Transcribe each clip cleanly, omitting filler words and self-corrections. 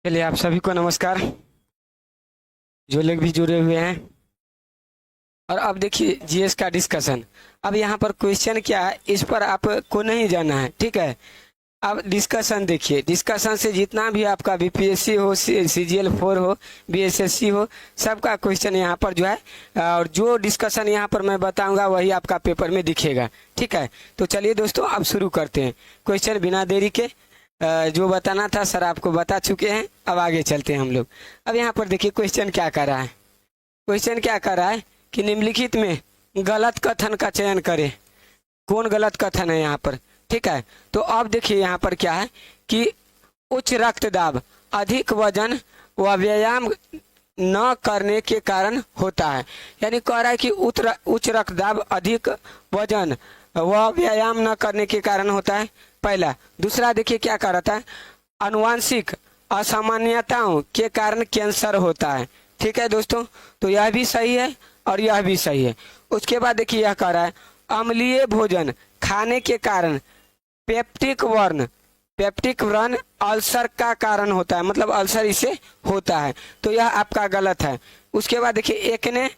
चलिए आप सभी को नमस्कार, जो लोग भी जुड़े हुए हैं। और अब देखिए जीएस का डिस्कशन। अब यहाँ पर क्वेश्चन क्या है, इस पर आपको नहीं जाना है, ठीक है। अब डिस्कशन देखिए, डिस्कशन से जितना भी आपका बीपीएससी हो, सीजीएल 4 हो, बीएसएससी हो, सबका क्वेश्चन यहाँ पर जो है, और जो डिस्कशन यहाँ पर मैं बताऊंगा वही आपका पेपर में दिखेगा, ठीक है। तो चलिए दोस्तों अब शुरू करते हैं क्वेश्चन बिना देरी के। जो बताना था सर आपको बता चुके हैं, अब आगे चलते हैं हम लोग। अब यहाँ पर देखिए क्वेश्चन क्या कर रहा है। क्वेश्चन क्या कर रहा है कि निम्नलिखित में गलत कथन का चयन करें। कौन गलत कथन है यहाँ पर, ठीक है। तो अब देखिए यहाँ पर क्या है कि उच्च रक्तदाब अधिक वजन व व्यायाम न करने के कारण होता है। यानी कह रहा है कि उच्च रक्तदाब अधिक वजन व व्यायाम न करने के कारण होता है, पहला। दूसरा देखिए क्या कह रहा था, आनुवांशिक असामान्यताओं के कारण कैंसर होता है, ठीक है दोस्तों। तो यह भी सही है और यह भी सही है। उसके बाद देखिए यह कह रहा है अम्लीय भोजन खाने के कारण पेप्टिक व्रण अल्सर का कारण होता है, मतलब अल्सर इसे होता है, तो यह आपका गलत है। उसके बाद देखिए एकने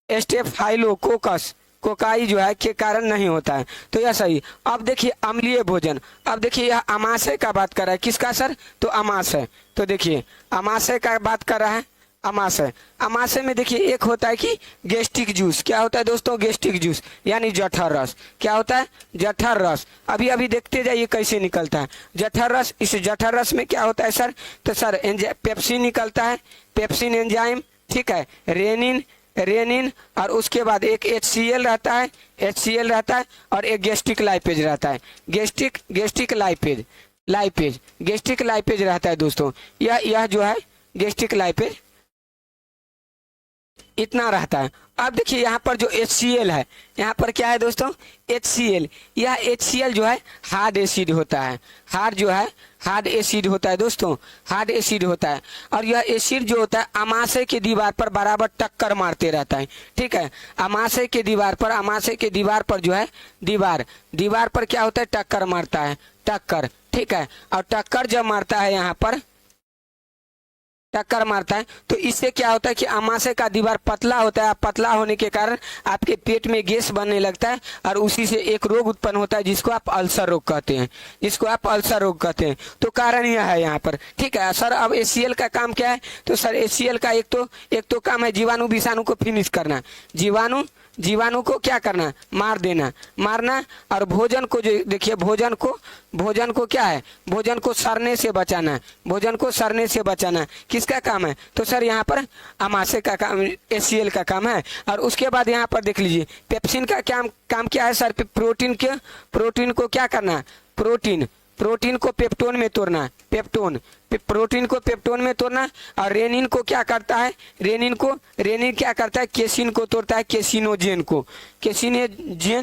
स्टेफाइलोकोकस कोकाई जो है के कारण नहीं होता है, तो यह सही। अब देखिए अम्लीय भोजन, अब देखिए यह अमाशय का बात कर रहा है, किसका सर, तो अमाशय। तो देखिए अमाशय का बात कर रहा है, अमाशय। अमाशय में देखिए एक होता है कि गैस्ट्रिक जूस, क्या होता है दोस्तों, गैस्ट्रिक जूस यानी जठर रस। क्या होता है, जठर रस। अभी अभी देखते जाइए कैसे निकलता है जठर रस। इस जठर रस में क्या होता है सर, तो सर पेप्सिन निकलता है, पेप्सिन एंजाइम, ठीक है, रेनिन और उसके बाद एक HCl रहता है, HCl रहता है, और एक गैस्ट्रिक लाइपेज रहता है, गैस्ट्रिक लाइपेज रहता है दोस्तों। यह जो है गैस्ट्रिक लाइपेज इतना रहता है। अब देखिए यहाँ पर जो HCl है, यहाँ पर क्या है दोस्तों, HCl। यह HCl जो है हार्ड एसिड होता है, हार्ड एसिड होता है दोस्तों, हार्ड एसिड होता है। और यह एसिड जो होता है अमाशय के दीवार पर बराबर टक्कर मारते रहता है, ठीक है। अमाशय के दीवार पर जो है दीवार पर क्या होता है, टक्कर मारता है, टक्कर, ठीक है। और टक्कर जब मारता है, यहाँ पर टक्कर मारता है, तो इससे क्या होता है कि अमाशय का दीवार पतला होता है। पतला होने के कारण आपके पेट में गैस बनने लगता है, और उसी से एक रोग उत्पन्न होता है जिसको आप अल्सर रोग कहते हैं, तो कारण यह है यहाँ पर, ठीक है सर। अब HCl का काम क्या है, तो सर HCl का एक तो काम है जीवाणु विषाणु को फिनिश करना, जीवाणु को क्या करना, मारना। और भोजन को जो देखिए भोजन को क्या है, भोजन को सड़ने से बचाना, किसका काम है, तो सर यहाँ पर अमाशय का काम, HCl का काम है। और उसके बाद यहाँ पर देख लीजिए पेप्सिन का काम क्या है सर, प्रोटीन को क्या करना, प्रोटीन को पेप्टोन में तोड़ना, प्रोटीन को पेप्टोन में तोड़ना। और रेनिन को क्या करता है, रेनिन क्या करता है, केसिन को तोड़ता है, केसिनोजेन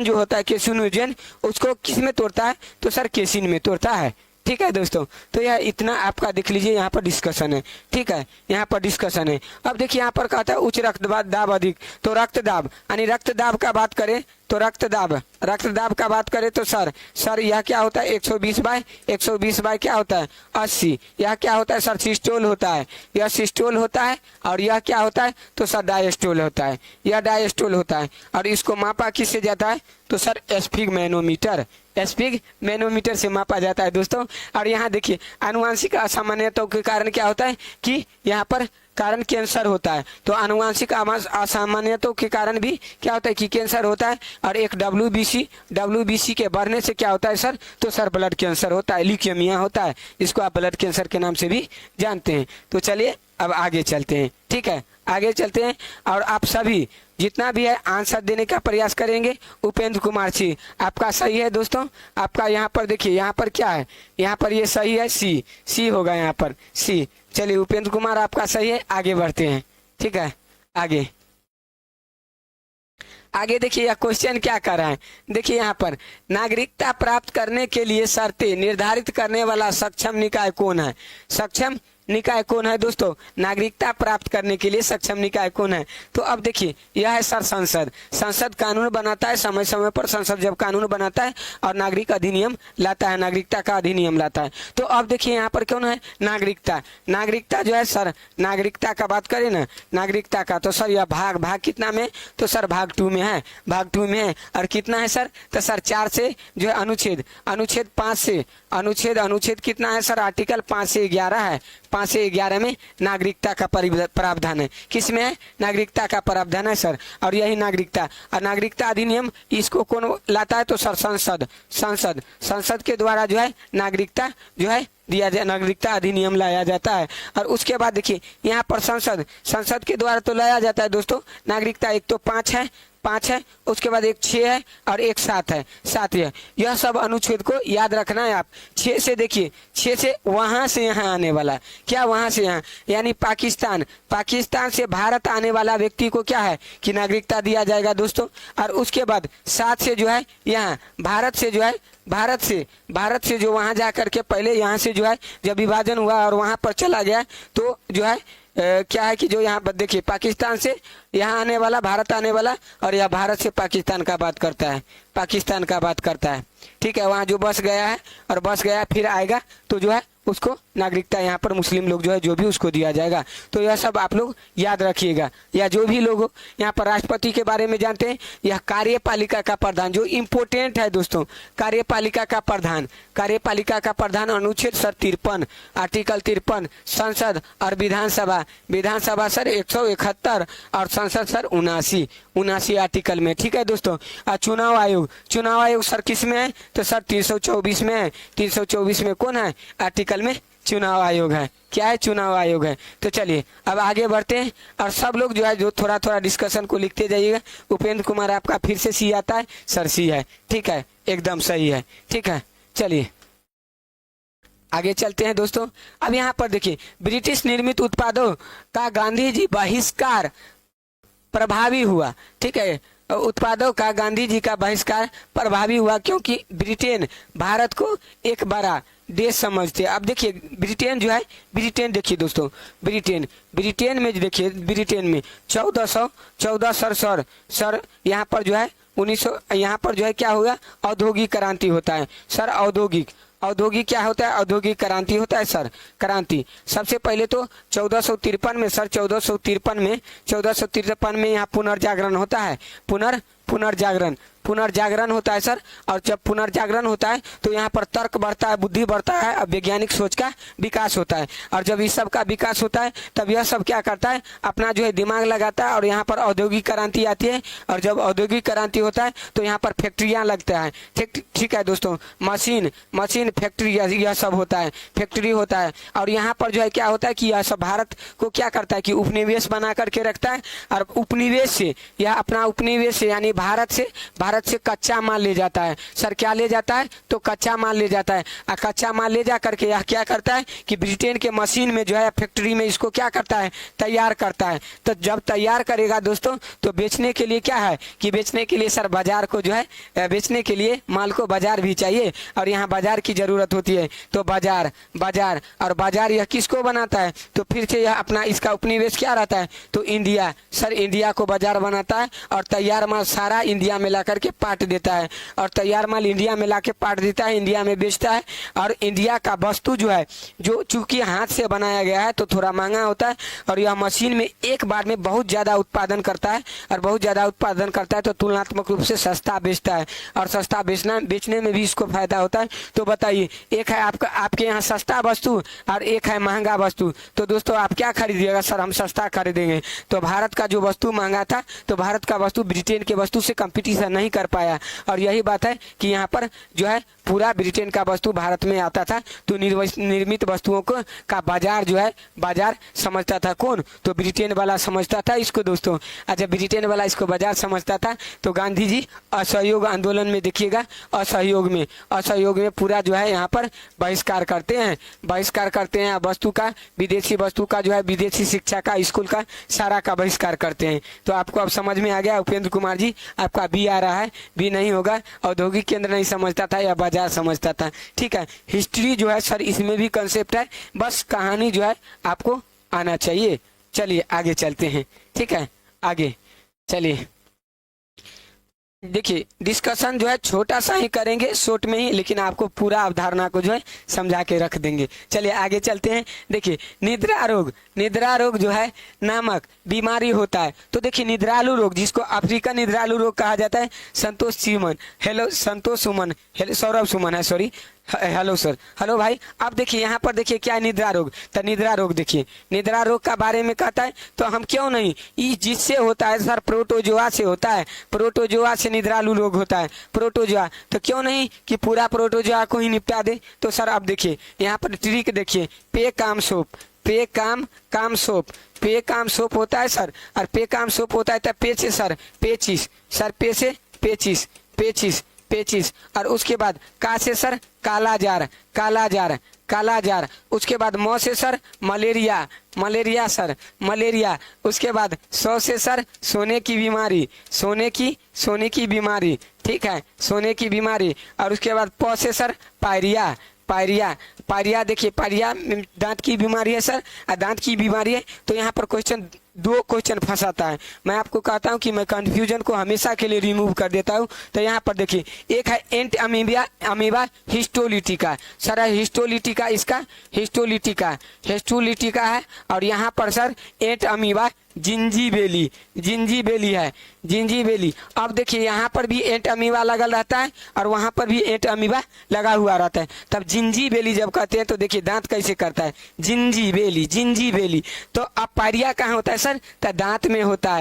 जो होता है केसिनोजेन, उसको किस में तोड़ता है, तो सर केसिन में तोड़ता है, ठीक है दोस्तों। तो यह इतना आपका देख लीजिए, यहाँ पर डिस्कशन है, ठीक है, यहाँ पर डिस्कशन है। अब देखिए यहाँ पर कहता है उच्च रक्तदाब अधिक, तो रक्तदाब यानी रक्तदाब का बात करें तो रक्तदाब का बात करें तो सर यह क्या होता है, 120 बाय क्या होता है, 80। यह क्या होता है सर, सिस्टोल होता है, यह सिस्टोल होता है। और यह क्या होता है, तो सर डायस्टोल होता है, यह डायस्टोल होता है। और इसको मापा किससे जाता है, तो सर स्फिग मैनोमीटर से मापा जाता है दोस्तों। और यहाँ देखिए आनुवांशिक असामान्यताओं के कारण क्या होता है कि यहाँ पर कारण कैंसर होता है, तो आनुवांशिक असामान्यताओं के कारण भी क्या होता है कि कैंसर होता है। और एक WBC के बढ़ने से क्या होता है सर, तो सर ब्लड कैंसर होता है, ल्यूकेमिया होता है, इसको आप ब्लड कैंसर के नाम से भी जानते हैं। तो चलिए अब आगे चलते हैं, ठीक है, आगे चलते हैं। और आप सभी जितना भी है आंसर देने का प्रयास करेंगे। उपेंद्र कुमार जी आपका सही है दोस्तों, आपका यहाँ पर देखिए, यहाँ पर क्या है, यहाँ पर ये सही है, सी होगा यहाँ पर, सी। चलिए उपेंद्र कुमार आपका सही है, आगे बढ़ते हैं, ठीक है। आगे देखिए यह क्वेश्चन क्या कर रहा है, देखिए यहाँ पर नागरिकता प्राप्त करने के लिए शर्तें निर्धारित करने वाला सक्षम निकाय कौन है। सक्षम निकाय कौन है दोस्तों? नागरिकता प्राप्त करने के लिए सक्षम निकाय कौन है? तो अब देखिए यह है सर संसद। संसद कानून बनाता है, समय समय पर संसद जब कानून बनाता है और नागरिक अधिनियम लाता है, नागरिकता का अधिनियम लाता है। तो अब देखिए यहाँ पर कौन है? नागरिकता। नागरिकता जो है सर, नागरिकता का बात करें ना, नागरिकता का, तो सर यह भाग कितना में? तो सर भाग 2 में है, भाग 2 में है। और कितना है सर? तो सर 4 से जो है अनुच्छेद 5 से अनुच्छेद कितना है सर? आर्टिकल 5 से 11 है। 5 से 11 में नागरिकता का प्रावधान है। किसमें है? नागरिकता का प्रावधान है सर। और यही नागरिकता और नागरिकता अधिनियम इसको कौन लाता है? तो सर संसद के द्वारा जो है नागरिकता जो है दिया जाए, नागरिकता अधिनियम लाया जाता है। और उसके बाद देखिए यहाँ पर संसद के द्वारा तो लाया जाता है दोस्तों नागरिकता। एक तो 5 है, उसके बाद एक 6 है और एक 7 है, 7 है। यह सब अनुच्छेद को याद रखना है आप। 6 से देखिए, 6 से वहां से यहाँ आने वाला, क्या वहां से यहाँ, यानी पाकिस्तान से भारत आने वाला व्यक्ति को क्या है कि नागरिकता दिया जाएगा दोस्तों। और उसके बाद 7 से जो है यहाँ भारत से जो है भारत से जो वहां जा करके पहले यहाँ से जो है जब विभाजन हुआ और वहां पर चला गया तो जो है क्या है कि जो यहाँ पर देखिए पाकिस्तान से यहाँ आने वाला, भारत आने वाला, और यह भारत से पाकिस्तान का बात करता है, ठीक है। वहाँ जो बस गया है और बस गया फिर आएगा तो जो है उसको नागरिकता यहाँ पर मुस्लिम लोग जो है जो भी उसको दिया जाएगा। तो यह सब आप लोग याद रखिएगा। या जो भी लोग यहाँ पर राष्ट्रपति के बारे में जानते हैं, यह कार्यपालिका का प्रधान जो इम्पोर्टेंट है दोस्तों, कार्यपालिका का प्रधान अनुच्छेद सर 53, आर्टिकल 53, संसद और विधानसभा सर 171 और संसद सर 79 आर्टिकल में, ठीक है दोस्तों। चुनाव आयोग सर किस में है? तो सर 324 में है। 324 में कौन है? आर्टिकल में चुनाव आयोग है। क्या है? चुनाव आयोग है। तो चलिए अब आगे बढ़ते हैं और सब लोग जो है जो थोड़ा डिस्कशन को लिखते जाइएगा। उपेंद्र कुमार आपका फिर से सी आता है, सर सी है, ठीक है, एकदम सही है, ठीक है। चलिए आगे चलते हैं दोस्तों। अब यहाँ पर देखिए ब्रिटिश निर्मित उत्पादों का गांधी जी बहिष्कार प्रभावी हुआ, ठीक है। उत्पादों का गांधी जी का बहिष्कार प्रभावी हुआ क्योंकि ब्रिटेन भारत को एक बड़ा देश समझते। अब देखिए ब्रिटेन जो है, ब्रिटेन देखिए दोस्तों, ब्रिटेन में देखिए, ब्रिटेन में 1414 सर यहाँ पर जो है 1900 यहाँ पर जो है क्या हुआ? औद्योगिक क्रांति होता है सर। औद्योगिक क्या होता है? औद्योगिक क्रांति होता है सर, क्रांति। सबसे पहले तो 1453 में सर, 1453 में यहाँ पुनर्जागरण होता है, पुनर्जागरण होता है सर। और जब पुनर्जागरण होता है तो यहाँ पर तर्क बढ़ता है, बुद्धि बढ़ता है और वैज्ञानिक सोच का विकास होता है। और जब इस सब का विकास होता है तब यह सब क्या करता है? अपना जो है दिमाग लगाता है और यहाँ पर औद्योगिक क्रांति आती है। और जब औद्योगिक क्रांति होता है तो यहाँ पर फैक्ट्रियाँ लगता है, ठीक है दोस्तों, मशीन फैक्ट्री यह सब होता है, फैक्ट्री होता है। और यहाँ पर जो है क्या होता है कि यह सब भारत को क्या करता है कि उपनिवेश बना करके रखता है। और उपनिवेश से यह अपना उपनिवेश से यानी भारत से कच्चा माल ले जाता है सर। क्या ले जाता है? तो कच्चा माल ले जाता है। और कच्चा माल ले जा करके यह क्या करता है कि ब्रिटेन के मशीन में जो है फैक्ट्री में इसको क्या करता है? तैयार करता है। तो जब तैयार करेगा दोस्तों तो बेचने के लिए क्या है कि बेचने के लिए सर बाजार को जो है, बेचने के लिए माल को बाजार भी चाहिए और यहाँ बाजार की जरूरत होती है। तो बाजार और बाजार यह किसको बनाता है? तो फिर से यह अपना इसका उपनिवेश क्या रहता है? तो इंडिया सर, इंडिया को बाजार बनाता है और तैयार माल सारा इंडिया में ला करके पाट देता है। और तैयार माल इंडिया में लाके पाट देता है, इंडिया में बेचता है। और इंडिया का वस्तु जो है, जो चूंकि हाथ से बनाया गया है तो थोड़ा महंगा होता है और यह मशीन में एक बार में बहुत ज़्यादा उत्पादन करता है। और बहुत ज़्यादा उत्पादन करता है तो तुलनात्मक रूप से सस्ता बेचता है। और सस्ता बेचने में भी इसको फायदा होता है। तो बताइए, एक है आपके यहाँ सस्ता वस्तु और एक है महंगा वस्तु, तो दोस्तों आप क्या खरीदिएगा? सर हम सस्ता खरीदेंगे। तो भारत का जो वस्तु महंगा था तो भारत का वस्तु ब्रिटेन के वस्तु से कंपटीशन नहीं कर पाया। और यही बात है कि यहाँ पर जो है पूरा ब्रिटेन का वस्तु भारत में आता था तो निर्मित वस्तुओं को का बाजार जो है, बाजार समझता था कौन? तो ब्रिटेन वाला समझता था इसको दोस्तों। अच्छा, ब्रिटेन वाला इसको बाजार समझता था। तो गांधी जी असहयोग आंदोलन में देखिएगा, असहयोग में पूरा जो है यहाँ पर बहिष्कार करते हैं वस्तु का, विदेशी वस्तु का जो है, विदेशी शिक्षा का, स्कूल का, सारा का बहिष्कार करते हैं। तो आपको अब समझ में आ गया उपेंद्र कुमार जी, आपका बी आ रहा है। है, बी नहीं होगा, औद्योगिक केंद्र नहीं समझता था या बाजार समझता था। ठीक है, हिस्ट्री जो है सर इसमें भी कंसेप्ट है, बस कहानी जो है आपको आना चाहिए। चलिए आगे चलते हैं। ठीक है, आगे चलिए देखिए, डिस्कशन जो है छोटा सा ही करेंगे, शॉर्ट में ही, लेकिन आपको पूरा अवधारणा को जो है समझा के रख देंगे। चलिए आगे चलते हैं। देखिए, निद्रा रोग जो है नामक बीमारी होता है। तो देखिए, निद्रालु रोग जिसको अफ्रीकन निद्रालु रोग कहा जाता है, संतोष सुमन सौरभ सुमन है, सॉरी, हेलो सर, हेलो भाई। अब देखिए यहाँ पर देखिए क्या है, निद्रा रोग। तो निद्रा रोग देखिए, निद्रा रोग का बारे में कहता है, तो हम क्यों नहीं, ये जिससे होता है सर, प्रोटोजोआ से होता है, प्रोटोजोआ से निद्रालु रोग होता है, प्रोटोजोआ। तो क्यों नहीं कि पूरा प्रोटोजोआ को ही निपटा दे। तो सर अब देखिए यहाँ पर ट्रिक देखिए, पे काम सोप होता है सर, और पे काम सोप होता है तो पे से सर पेचिस, सर पे से पेचिस, और उसके बाद का से सर काला जार, उसके बाद मौ से सर मलेरिया सर, उसके बाद सौ से सर सोने की बीमारी, ठीक है, सोने की बीमारी, और उसके बाद प से सर पायरिया देखिए, पायरिया दांत की बीमारी है सर, दांत की बीमारी है। तो यहाँ पर दो क्वेश्चन फंसाता है। मैं आपको कहता हूँ कि मैं कंफ्यूजन को हमेशा के लिए रिमूव कर देता हूँ। तो यहाँ पर देखिए, एक है एंट अमीबा हिस्टोलिटिका सर, हिस्टोलिटिका, इसका हिस्टोलिटिका है, और यहाँ पर सर एंट अमीबा जिंजीबेली है, जिंजीबेली। अब देखिए यहाँ पर भी एंट अमीबा लगा रहता है, और वहाँ पर भी एंट अमीबा लगा हुआ रहता है। तब जिंजीबेली जब कहते हैं तो देखिए दांत कैसे करता है, जिंजीबेली। तो अब पायरिया कहाँ होता है सर, तो दांत में होता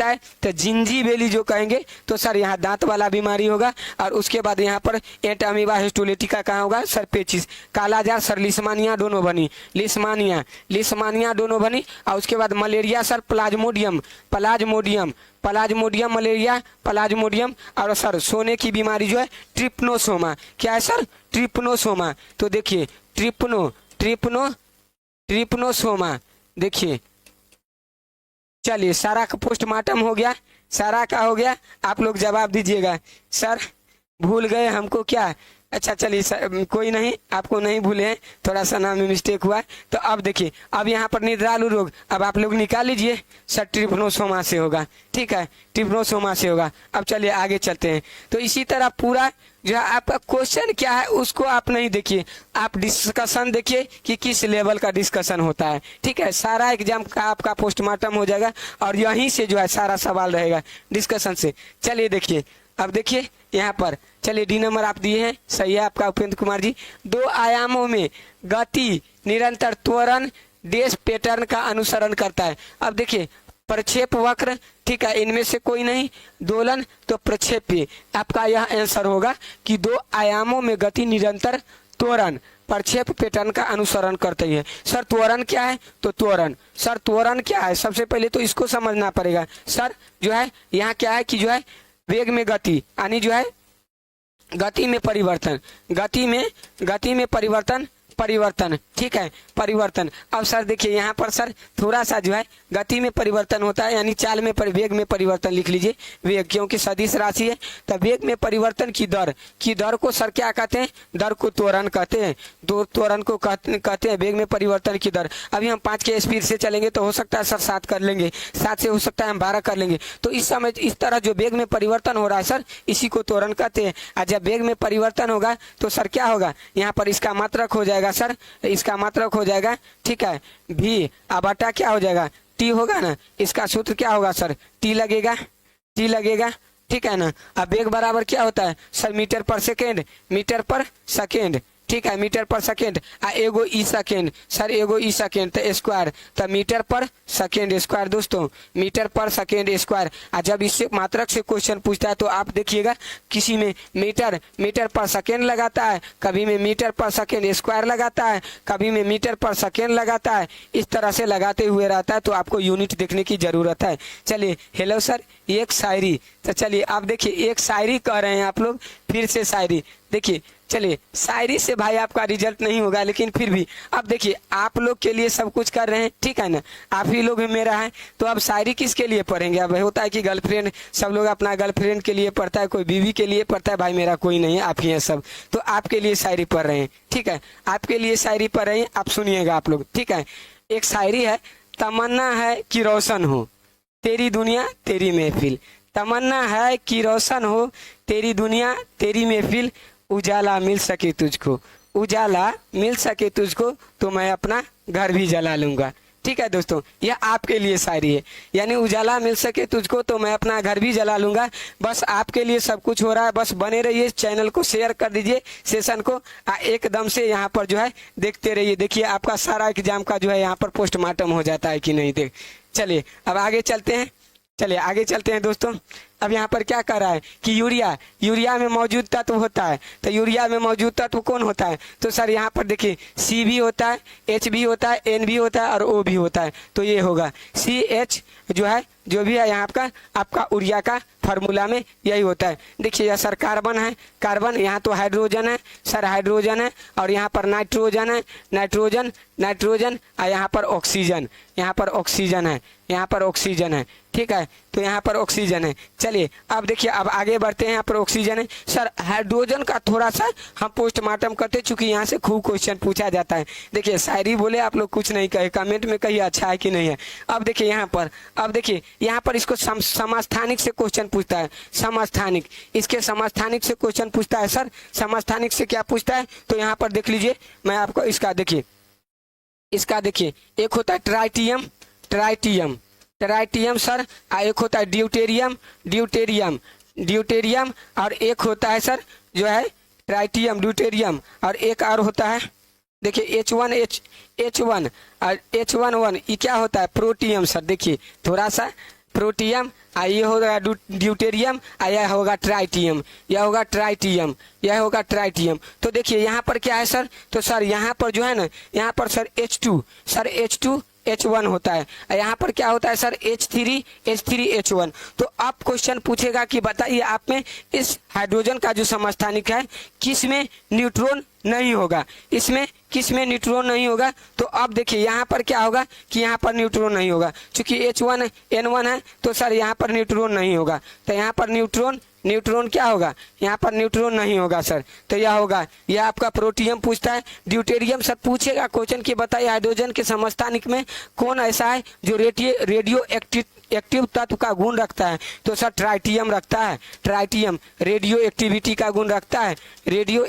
है, तो जिंजीबेली जो कहेंगे तो सर यहाँ दांत वाला बीमारी होगा। और उसके बाद यहाँ पर एंट अमीबा हिस्टोलिटिका कहाँ होगा सर, पेचिस। कालाजार सर लिस्मानिया दोनों बनी, लिस्मानिया दोनों बनी। और उसके बाद मलेरिया सर प्लाज्मोडियम, और सर सोने की बीमारी जो है ट्रिप्नोसोमा। क्या है सर, ट्रिप्नोसोमा। तो देखिए ट्रिप्नोसोमा देखिए। चलिए, सारा का पोस्टमार्टम हो गया, सारा का हो गया। आप लोग जवाब दीजिएगा। सर भूल गए हमको क्या, अच्छा चलिए सर, कोई नहीं, आपको नहीं भूले हैं, थोड़ा सा नाम में मिस्टेक हुआ है। तो अब देखिए, अब यहाँ पर निद्रालु रोग अब आप लोग निकाल लीजिए सर, ट्रिप्नोसोमा से होगा। ठीक है, ट्रिप्नोसोमा से होगा। अब चलिए आगे चलते हैं। तो इसी तरह पूरा जो है आपका क्वेश्चन क्या है उसको आप नहीं देखिए, आप डिस्कशन देखिए कि किस लेवल का डिस्कशन होता है। ठीक है, सारा एग्जाम का आपका पोस्टमार्टम हो जाएगा, और यहीं से जो है सारा सवाल रहेगा डिस्कशन से। चलिए देखिए, अब देखिए यहाँ पर, चलिए डी नंबर आप दिए हैं, सही है आपका उपेंद्र कुमार जी। 2 आयामों में गति निरंतर त्वरण डेश पैटर्न का अनुसरण करता है। अब देखिए, प्रक्षेप वक्र, ठीक है, इनमें से कोई नहीं, दोलन तो प्रक्षेपी। आपका यह आंसर होगा कि 2 आयामों में गति निरंतर त्वरण प्रक्षेप पैटर्न का अनुसरण करते हैं। सर त्वरण क्या है, तो त्वरण क्या है, सबसे पहले तो इसको समझना पड़ेगा। सर जो है यहाँ क्या है कि जो है वेग में गति, यानी जो है गति में परिवर्तन, ठीक है, परिवर्तन। अब सर देखिए यहाँ पर सर थोड़ा सा जो है गति में परिवर्तन होता है, यानी चाल में वेग में परिवर्तन लिख लीजिए, वेग क्योंकि सदिश राशि है। तो वेग में परिवर्तन की दर को सर क्या कहते हैं, दर को त्वरण कहते हैं, त्वरण को कहते हैं वेग में परिवर्तन की दर। अभी हम 5 के स्पीड से चलेंगे तो हो सकता है सर 7 कर लेंगे, 7 से हो सकता है हम 12 कर लेंगे। तो इस समय इस तरह जो वेग में परिवर्तन हो रहा है सर, इसी को त्वरण कहते हैं। और जब वेग में परिवर्तन होगा तो सर क्या होगा, यहाँ पर इसका मात्रक हो जाएगा सर, इसका मात्रक हो जाएगा, ठीक है, भी बटा क्या हो जाएगा, टी होगा ना। इसका सूत्र क्या होगा सर, टी लगेगा, ठीक है ना। अब वेग बराबर क्या होता है सर, मीटर पर सेकेंड, ठीक है, मीटर पर सेकेंड, एगो ई सेकेंड सर, एगो ई सेकेंड तो स्क्वायर, तो मीटर पर सेकेंड स्क्वायर दोस्तों, मीटर पर सेकेंड स्क्वायर। जब इससे मात्रक से क्वेश्चन पूछता है तो आप देखिएगा किसी में मीटर पर सेकेंड लगाता है, कभी में मीटर पर सेकेंड स्क्वायर लगाता है, कभी में मीटर पर सेकेंड लगाता है, इस तरह से लगाते हुए रहता है। तो आपको यूनिट देखने की जरूरत है। चलिए हेलो सर, एक शायरी, तो चलिए आप देखिए एक शायरी कह रहे हैं आप लोग, फिर से शायरी देखिए। चलिए, शायरी से भाई आपका रिजल्ट नहीं होगा, लेकिन फिर भी अब देखिए आप लोग के लिए सब कुछ कर रहे हैं, ठीक है ना, आप ही लोग मेरा है, तो अब शायरी किसके लिए पढ़ेंगे। अब होता है कि गर्लफ्रेंड, सब लोग अपना गर्लफ्रेंड के लिए पढ़ता है, कोई बीवी के लिए पढ़ता है, भाई मेरा कोई नहीं है, आप ही हैं सब, तो आपके लिए शायरी पढ़ रहे हैं, ठीक है, आपके लिए शायरी पढ़ रहे हैं, आप सुनिएगा आप लोग, ठीक है। एक शायरी है, तमन्ना है कि रोशन हो तेरी दुनिया तेरी महफिल, तमन्ना है कि रोशन हो तेरी दुनिया तेरी महफिल, उजाला मिल सके तुझको, उजाला मिल सके तुझको तो मैं अपना घर भी जला लूंगा, ठीक है दोस्तों, यह आपके लिए शायरी है, यानी उजाला मिल सके तुझको तो मैं अपना घर भी जला लूंगा। बस आपके लिए सब कुछ हो रहा है, बस बने रहिए, चैनल को शेयर कर दीजिए, सेशन को एकदम से यहाँ पर जो है देखते रहिए। देखिए आपका सारा एग्जाम का जो है यहाँ पर पोस्टमार्टम हो जाता है कि नहीं, देख। चलिए अब आगे चलते हैं, चलिए आगे चलते हैं दोस्तों। अब यहाँ पर क्या कर रहा है कि यूरिया में मौजूद तत्व होता है, तो यूरिया में मौजूद तत्व कौन होता है, तो सर यहाँ पर देखिए सी भी होता है, एच भी होता है, एन भी होता है और ओ भी होता है, तो ये होगा सी एच जो है, जो भी है यहाँ आपका यूरिया का फार्मूला में यही होता है। देखिए यह सर कार्बन है, कार्बन, यहाँ तो हाइड्रोजन है सर, हाइड्रोजन है, और यहाँ पर नाइट्रोजन है, नाइट्रोजन और यहाँ पर ऑक्सीजन, यहाँ पर ऑक्सीजन है, यहाँ पर ऑक्सीजन है, ठीक है, तो यहाँ पर ऑक्सीजन है। चलिए अब देखिए अब आगे बढ़ते हैं, यहाँ पर ऑक्सीजन है सर, हाइड्रोजन का थोड़ा सा हम पोस्टमार्टम करते, चूंकि यहाँ से खूब क्वेश्चन पूछा जाता है। देखिए शायरी बोले आप लोग कुछ नहीं कहे, कमेंट में कहिए अच्छा है कि नहीं है। अब देखिए यहाँ पर, अब देखिए यहाँ पर इसको समस्थानिक से क्वेश्चन पूछता है, समस्थानिक, इसके समस्थानिक से क्वेश्चन पूछता है सर। समस्थानिक से क्या पूछता है, तो यहाँ पर देख लीजिए, मैं आपको इसका देखिए, इसका देखिए, एक होता है ट्राइटियम, ट्राइटियम, ट्राइटियम सर, एक होता है ड्यूटेरियम, ड्यूटेरियम, ड्यूटेरियम, और एक होता है सर जो है ट्राइटियम, ड्यूटेरियम, और एक और होता है देखिए H1 और H11, ये क्या होता है, प्रोटियम सर। देखिए थोड़ा सा प्रोटियम, ये होगा ड्यूटेरियम, यह होगा ट्राइटियम, यह होगा ट्राइटियम, यह होगा ट्राइटियम। तो देखिए यहाँ पर क्या है सर, तो सर यहाँ पर जो है ना, यहाँ पर sir H2, sir H2 H1 होता है, यहाँ पर क्या होता है सर H3 H1। तो अब क्वेश्चन पूछेगा कि बताइए आप में इस हाइड्रोजन का जो समस्थानिक है किस में न्यूट्रॉन नहीं होगा, इसमें किस में न्यूट्रॉन नहीं होगा। तो अब देखिए यहाँ पर क्या होगा कि यहाँ पर न्यूट्रॉन नहीं होगा, चूंकि H1 N1 है, तो सर यहाँ पर न्यूट्रॉन नहीं होगा, तो यहाँ पर न्यूट्रॉन क्या होगा, यहाँ पर न्यूट्रॉन नहीं होगा सर, तो यह होगा, यह आपका प्रोटियम पूछता है। ड्यूटेरियम सर पूछेगा क्वेश्चन की बताइए हाइड्रोजन के समस्थानिक में कौन ऐसा है जो रेडियो एक्टिव तत्व का गुण रखता है, तो सर ट्राइटियम रखता है, ट्राइटियम रेडियो एक्टिविटी का गुण रखता है, रेडियो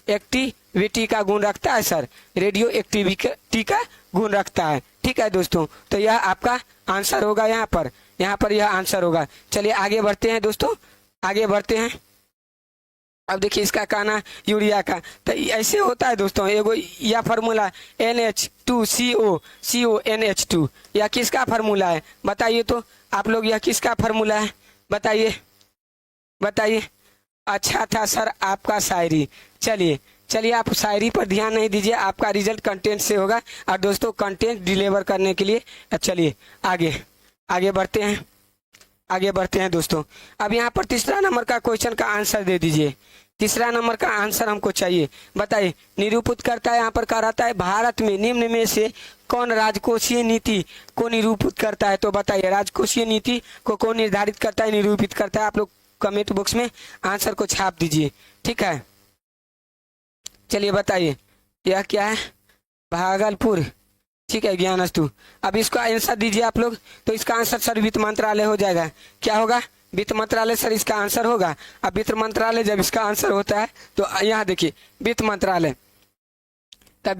एक्टिविटी का गुण रखता है सर, रेडियो एक्टिविटी का गुण रखता है, ठीक है दोस्तों। तो यह आपका आंसर होगा, यहाँ पर यह आंसर होगा। चलिए आगे बढ़ते हैं दोस्तों, आगे बढ़ते हैं। अब देखिए इसका कहना यूरिया का, तो ऐसे होता है दोस्तों, एगो यह फार्मूला NH2CO NH2, यह किसका फार्मूला है बताइए, तो आप लोग यह किसका फार्मूला है बताइए, बताइए। अच्छा था सर आपका शायरी, चलिए आप शायरी पर ध्यान नहीं दीजिए, आपका रिजल्ट कंटेंट से होगा, और दोस्तों कंटेंट डिलीवर करने के लिए चलिए आगे बढ़ते हैं, आगे बढ़ते हैं दोस्तों। अब यहाँ पर तीसरा नंबर का क्वेश्चन का आंसर दे दीजिए, तीसरा नंबर का आंसर हमको चाहिए, बताइए। निरूपित करता है, यहाँ पर कह रहा है भारत में निम्न में से कौन राजकोषीय नीति को निरूपित करता है, तो बताइए राजकोषीय नीति को कौन निर्धारित करता है, निरूपित करता है। आप लोग कमेंट बॉक्स में आंसर को छाप दीजिए, ठीक है। चलिए बताइए यह क्या है, भागलपुर, ठीक है, ज्ञानस्तु। अब इसका आंसर दीजिए आप लोग, तो इसका आंसर सर वित्त मंत्रालय हो जाएगा, क्या होगा, वित्त मंत्रालय सर इसका आंसर होगा। अब वित्त मंत्रालय जब इसका आंसर होता है, तो यहाँ देखिए वित्त मंत्रालय का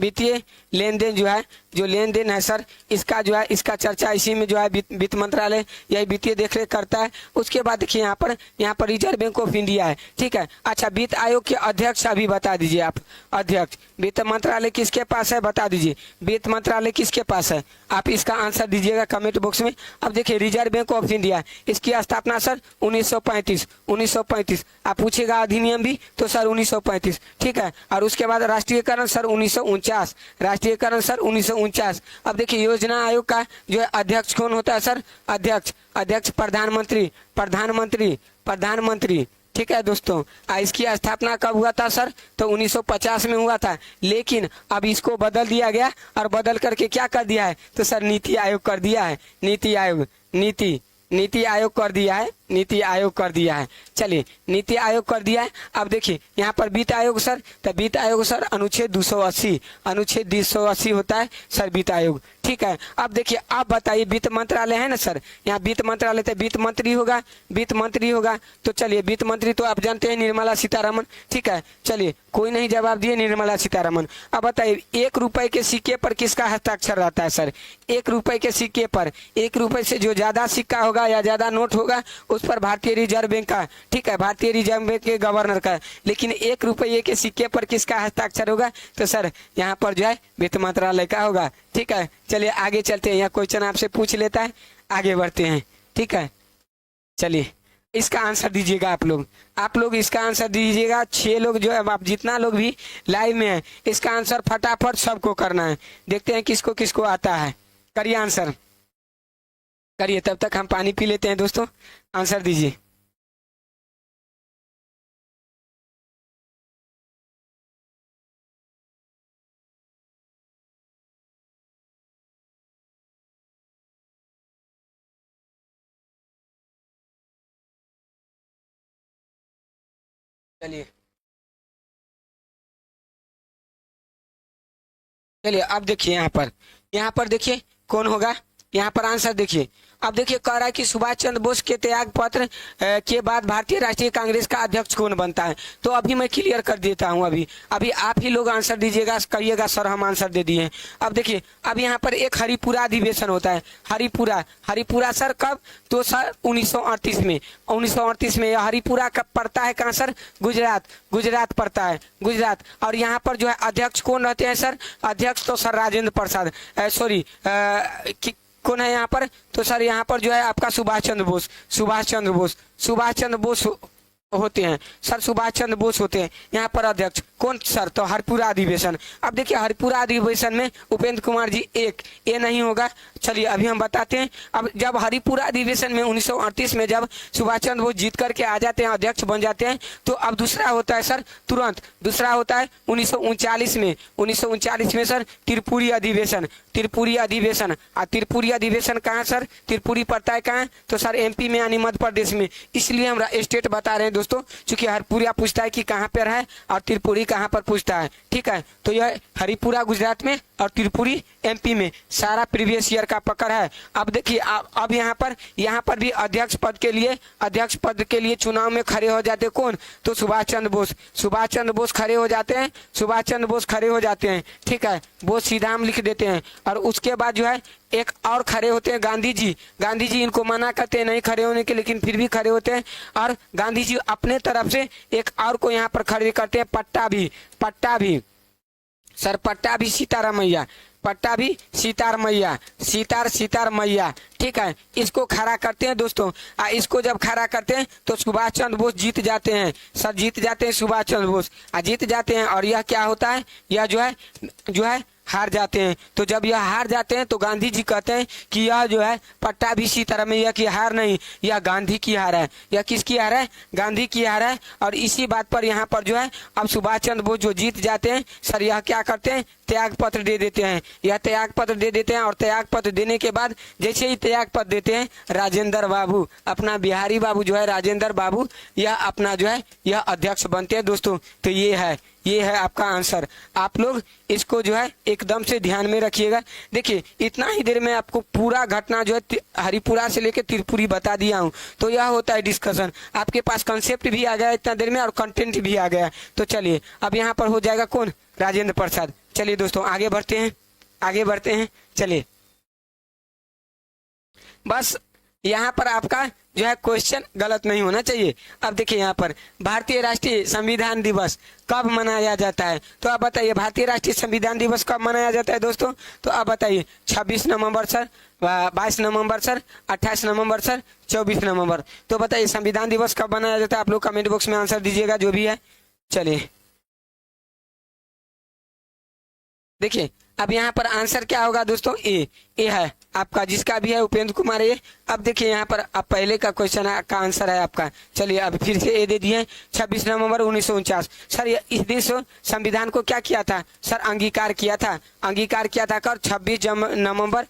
वित्तीय लेन देन जो है, जो लेन देन है सर, इसका जो है, इसका चर्चा इसी में जो है वित्त मंत्रालय यही वित्तीय देखरेख करता है। उसके बाद देखिए यहाँ पर रिजर्व बैंक ऑफ इंडिया है, ठीक है। अच्छा वित्त आयोग के अध्यक्ष अभी बता दीजिए आप, अध्यक्ष वित्त मंत्रालय किसके पास है बता दीजिए, वित्त मंत्रालय किसके पास है, आप इसका आंसर दीजिएगा कमेंट बॉक्स में। अब देखिए रिजर्व बैंक ऑफ इंडिया, इसकी स्थापना सर 1935, आप पूछेगा अधिनियम भी, तो सर 1935, ठीक है। और उसके बाद राष्ट्रीयकरण सर 1949, राष्ट्रीयकरण सर 1949। अब देखिए योजना आयोग का जो है अध्यक्ष कौन होता है सर, अध्यक्ष प्रधानमंत्री, ठीक है दोस्तों। इसकी स्थापना कब हुआ था सर? तो 1950 में हुआ था, लेकिन अब इसको बदल दिया गया और बदल करके क्या कर दिया है? तो सर नीति आयोग कर दिया है। नीति आयोग, नीति आयोग कर दिया है, नीति आयोग कर दिया है। चलिए, नीति आयोग कर दिया है। अब देखिए यहाँ पर वित्त आयोग सर, तो वित्त आयोग सर अनुच्छेद 280 होता है सर वित्त आयोग। ठीक है, अब देखिए, आप बताइए वित्त मंत्रालय है ना सर, यहाँ वित्त मंत्रालय तो वित्त मंत्री होगा, वित्त मंत्री होगा। तो चलिए, वित्त मंत्री तो आप जानते हैं निर्मला सीतारमन। ठीक है, चलिए, कोई नहीं जवाब दिए, निर्मला सीतारमन। अब बताइए 1 रुपए के सिक्के पर किसका हस्ताक्षर रहता है सर? 1 रुपए के सिक्के पर, 1 रुपए से जो ज्यादा सिक्का होगा या ज्यादा नोट होगा उस पर भारतीय रिजर्व बैंक का, ठीक है, भारतीय रिजर्व बैंक के गवर्नर का। लेकिन 1 रुपये के सिक्के पर किसका हस्ताक्षर होगा? तो सर यहाँ पर जो है वित्त मंत्रालय का होगा। ठीक है, चलिए आगे चलते हैं, यहाँ क्वेश्चन आपसे पूछ लेता है, आगे बढ़ते हैं। ठीक है, चलिए इसका आंसर दीजिएगा आप लोग इसका आंसर दीजिएगा। 6 लोग जो है, आप जितना लोग भी लाइव में है, इसका आंसर फटाफट सबको करना है। देखते हैं किसको किसको आता है। करिए आंसर, करिए, तब तक हम पानी पी लेते हैं दोस्तों। आंसर दीजिए। चलिए चलिए, अब देखिए यहाँ पर देखिए कौन होगा। यहाँ पर आंसर देखिए। अब देखिए कह रहा है कि सुभाष चंद्र बोस के त्याग पत्र के बाद भारतीय राष्ट्रीय कांग्रेस का अध्यक्ष कौन बनता है? तो अभी मैं क्लियर कर देता हूँ। अभी आप ही लोग आंसर दीजिएगा, कहिएगा सर हम आंसर दे दिए। अब देखिए, अब यहाँ पर एक हरिपुरा अधिवेशन होता है। हरिपुरा सर कब? तो सर 1938 में। 1938 में यह हरिपुरा कब पड़ता है? कहाँ सर? गुजरात पड़ता है, गुजरात। और यहाँ पर जो है अध्यक्ष कौन रहते हैं सर? अध्यक्ष तो सर राजेंद्र प्रसाद, सॉरी कौन है यहाँ पर? तो सर यहाँ पर जो है आपका सुभाष चंद्र बोस होते हैं सर, सुभाष चंद्र बोस होते हैं यहाँ पर अध्यक्ष। कौन सर? तो हरिपुरा अधिवेशन। अब देखिए हरिपुरा अधिवेशन में उपेंद्र कुमार जी एक, ये नहीं होगा। चलिए अभी हम बताते हैं। अब जब हरिपुरा अधिवेशन में 1938 में जब सुभाष चंद्र बोस जीत करके आ जाते हैं, अध्यक्ष बन जाते हैं, तो अब दूसरा होता है सर, तुरंत दूसरा होता है 1939 में। 1939 में सर त्रिपुरी अधिवेशन। और त्रिपुरी अधिवेशन कहाँ सर? त्रिपुरी पड़ता है कहाँ? तो सर MP में यानी मध्य प्रदेश में। इसलिए हम स्टेट बता रहे हैं दोस्तों, क्योंकि हरिपुरा पूछता है कि कहाँ पर है और त्रिपुरी कहाँ पर पूछता है। ठीक है, तो यह हरिपुरा गुजरात में और त्रिपुरी MP में। सारा प्रीवियस ईयर का पकड़ है। अब देखिए, अब यहाँ पर भी अध्यक्ष पद के लिए चुनाव में खड़े हो जाते कौन? तो सुभाष चंद्र बोस खड़े हो जाते हैं। ठीक है, बोस सीधा हम लिख देते हैं। और उसके बाद जो है एक और खड़े होते हैं गांधी जी इनको मना करते हैं नहीं खड़े होने के, लेकिन फिर भी खड़े होते हैं। और गांधी जी अपने तरफ से एक और को यहाँ पर खड़े करते हैं, पट्टा भी सीतार मैया। ठीक है, इसको खड़ा करते हैं दोस्तों। इसको जब खड़ा करते हैं तो सुभाष चंद्र बोस जीत जाते हैं सर, सुभाष चंद्र बोस जीत जाते हैं। और यह क्या होता है? यह जो है हार जाते हैं। तो जब यह हार जाते हैं तो गांधी जी कहते हैं कि यह जो है पट्टाभी सीतारामैया की हार नहीं, यह गांधी की हार है। यह किसकी हार है? गांधी की हार है। और इसी बात पर यहाँ पर जो है अब सुभाष चंद्र बोस जो जीत जाते हैं सर, यह क्या करते हैं? त्याग पत्र दे देते हैं। और त्याग पत्र देने के बाद जैसे ही त्याग पत्र देते हैं, राजेंद्र बाबू, अपना बिहारी बाबू जो है राजेंद्र बाबू, यह अपना जो है यह अध्यक्ष बनते हैं दोस्तों। तो ये है आपका आंसर। आप लोग इसको जो है एकदम से ध्यान में रखिएगा। देखिए इतना ही देर में आपको पूरा घटना जो है हरिपुरा से लेकर त्रिपुरी बता दिया हूँ। तो यह होता है डिस्कशन। आपके पास कंसेप्ट भी आ गया इतना देर में और कंटेंट भी आ गया। तो चलिए अब यहाँ पर हो जाएगा कौन? राजेंद्र प्रसाद। चलिए दोस्तों आगे बढ़ते हैं। चलिए बस यहाँ पर आपका जो है क्वेश्चन गलत नहीं होना चाहिए। अब देखिए यहाँ पर भारतीय राष्ट्रीय संविधान दिवस कब मनाया जाता है? तो आप बताइए भारतीय राष्ट्रीय संविधान दिवस कब मनाया जाता है दोस्तों? तो आप बताइए 26 नवंबर सर, 22 नवंबर सर, 28 नवंबर सर, 24 नवंबर। तो बताइए संविधान दिवस कब मनाया जाता है? आप लोग कमेंट बॉक्स में आंसर दीजिएगा जो भी है। चलिए देखिए अब यहाँ पर आंसर क्या होगा दोस्तों, ए है आपका, जिसका भी है उपेंद्र कुमार ए। अब देखिए यहाँ पर अब पहले का क्वेश्चन का आंसर है आपका। चलिए अब फिर से ए दे दिए। 26 नवंबर 1949। सर इस दिन से संविधान को क्या किया था सर, अंगीकार किया था। अंगीकार किया था कर 26 नवंबर।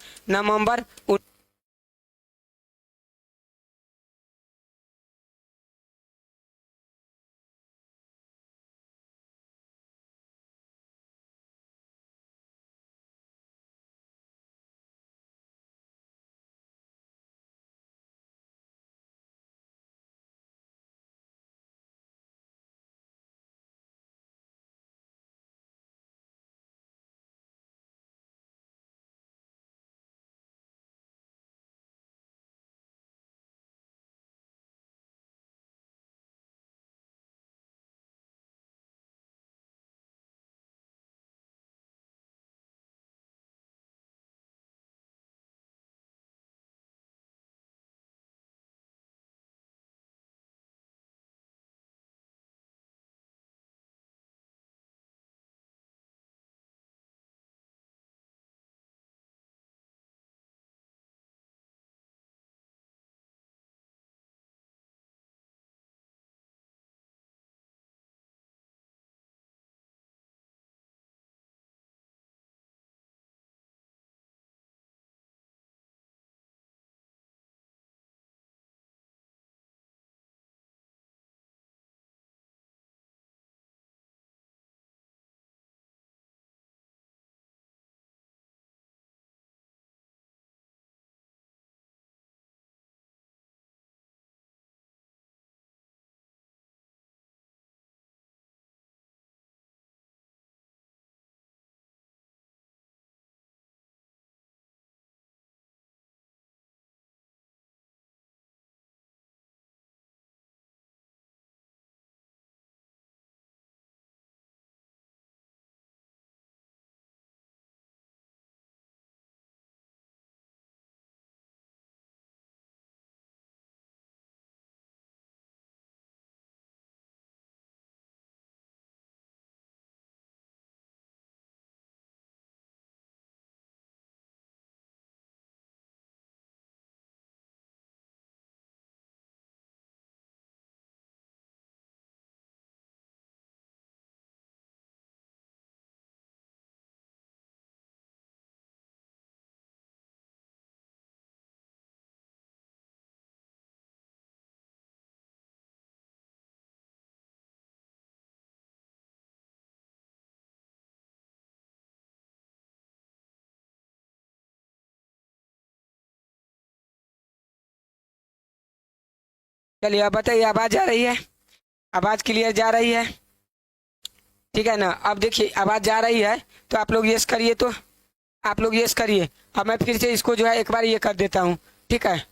चलिए अब बताइए, आवाज आ रही है? आवाज क्लियर जा रही है? ठीक है ना। अब देखिए आवाज जा रही है तो आप लोग यस करिए, तो आप लोग यस करिए। अब मैं फिर से इसको जो है एक बार ये कर देता हूँ, ठीक है।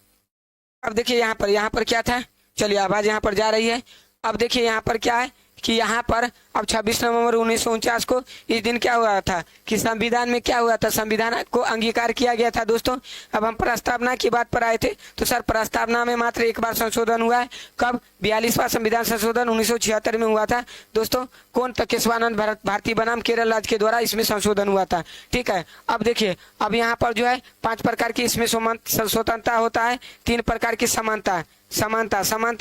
अब देखिए यहाँ पर क्या था, चलिए आवाज यहाँ पर जा रही है। अब देखिए यहाँ पर क्या है कि यहाँ पर अब 26 नवंबर 1949 को इस दिन क्या हुआ था कि संविधान में क्या हुआ था, संविधान को अंगीकार किया गया था दोस्तों। अब हम प्रस्तावना की बात पर आए थे, तो सर प्रस्तावना में मात्र एक बार संशोधन हुआ है। कब? 42वां संविधान संशोधन 1976 में हुआ था दोस्तों। कौन? केशवानंद भारती बनाम केरल राज्य के द्वारा इसमें संशोधन हुआ था, ठीक है। अब देखिए अब यहाँ पर जो है 5 प्रकार की इसमें स्वतंत्रता होता है, 3 प्रकार की समानता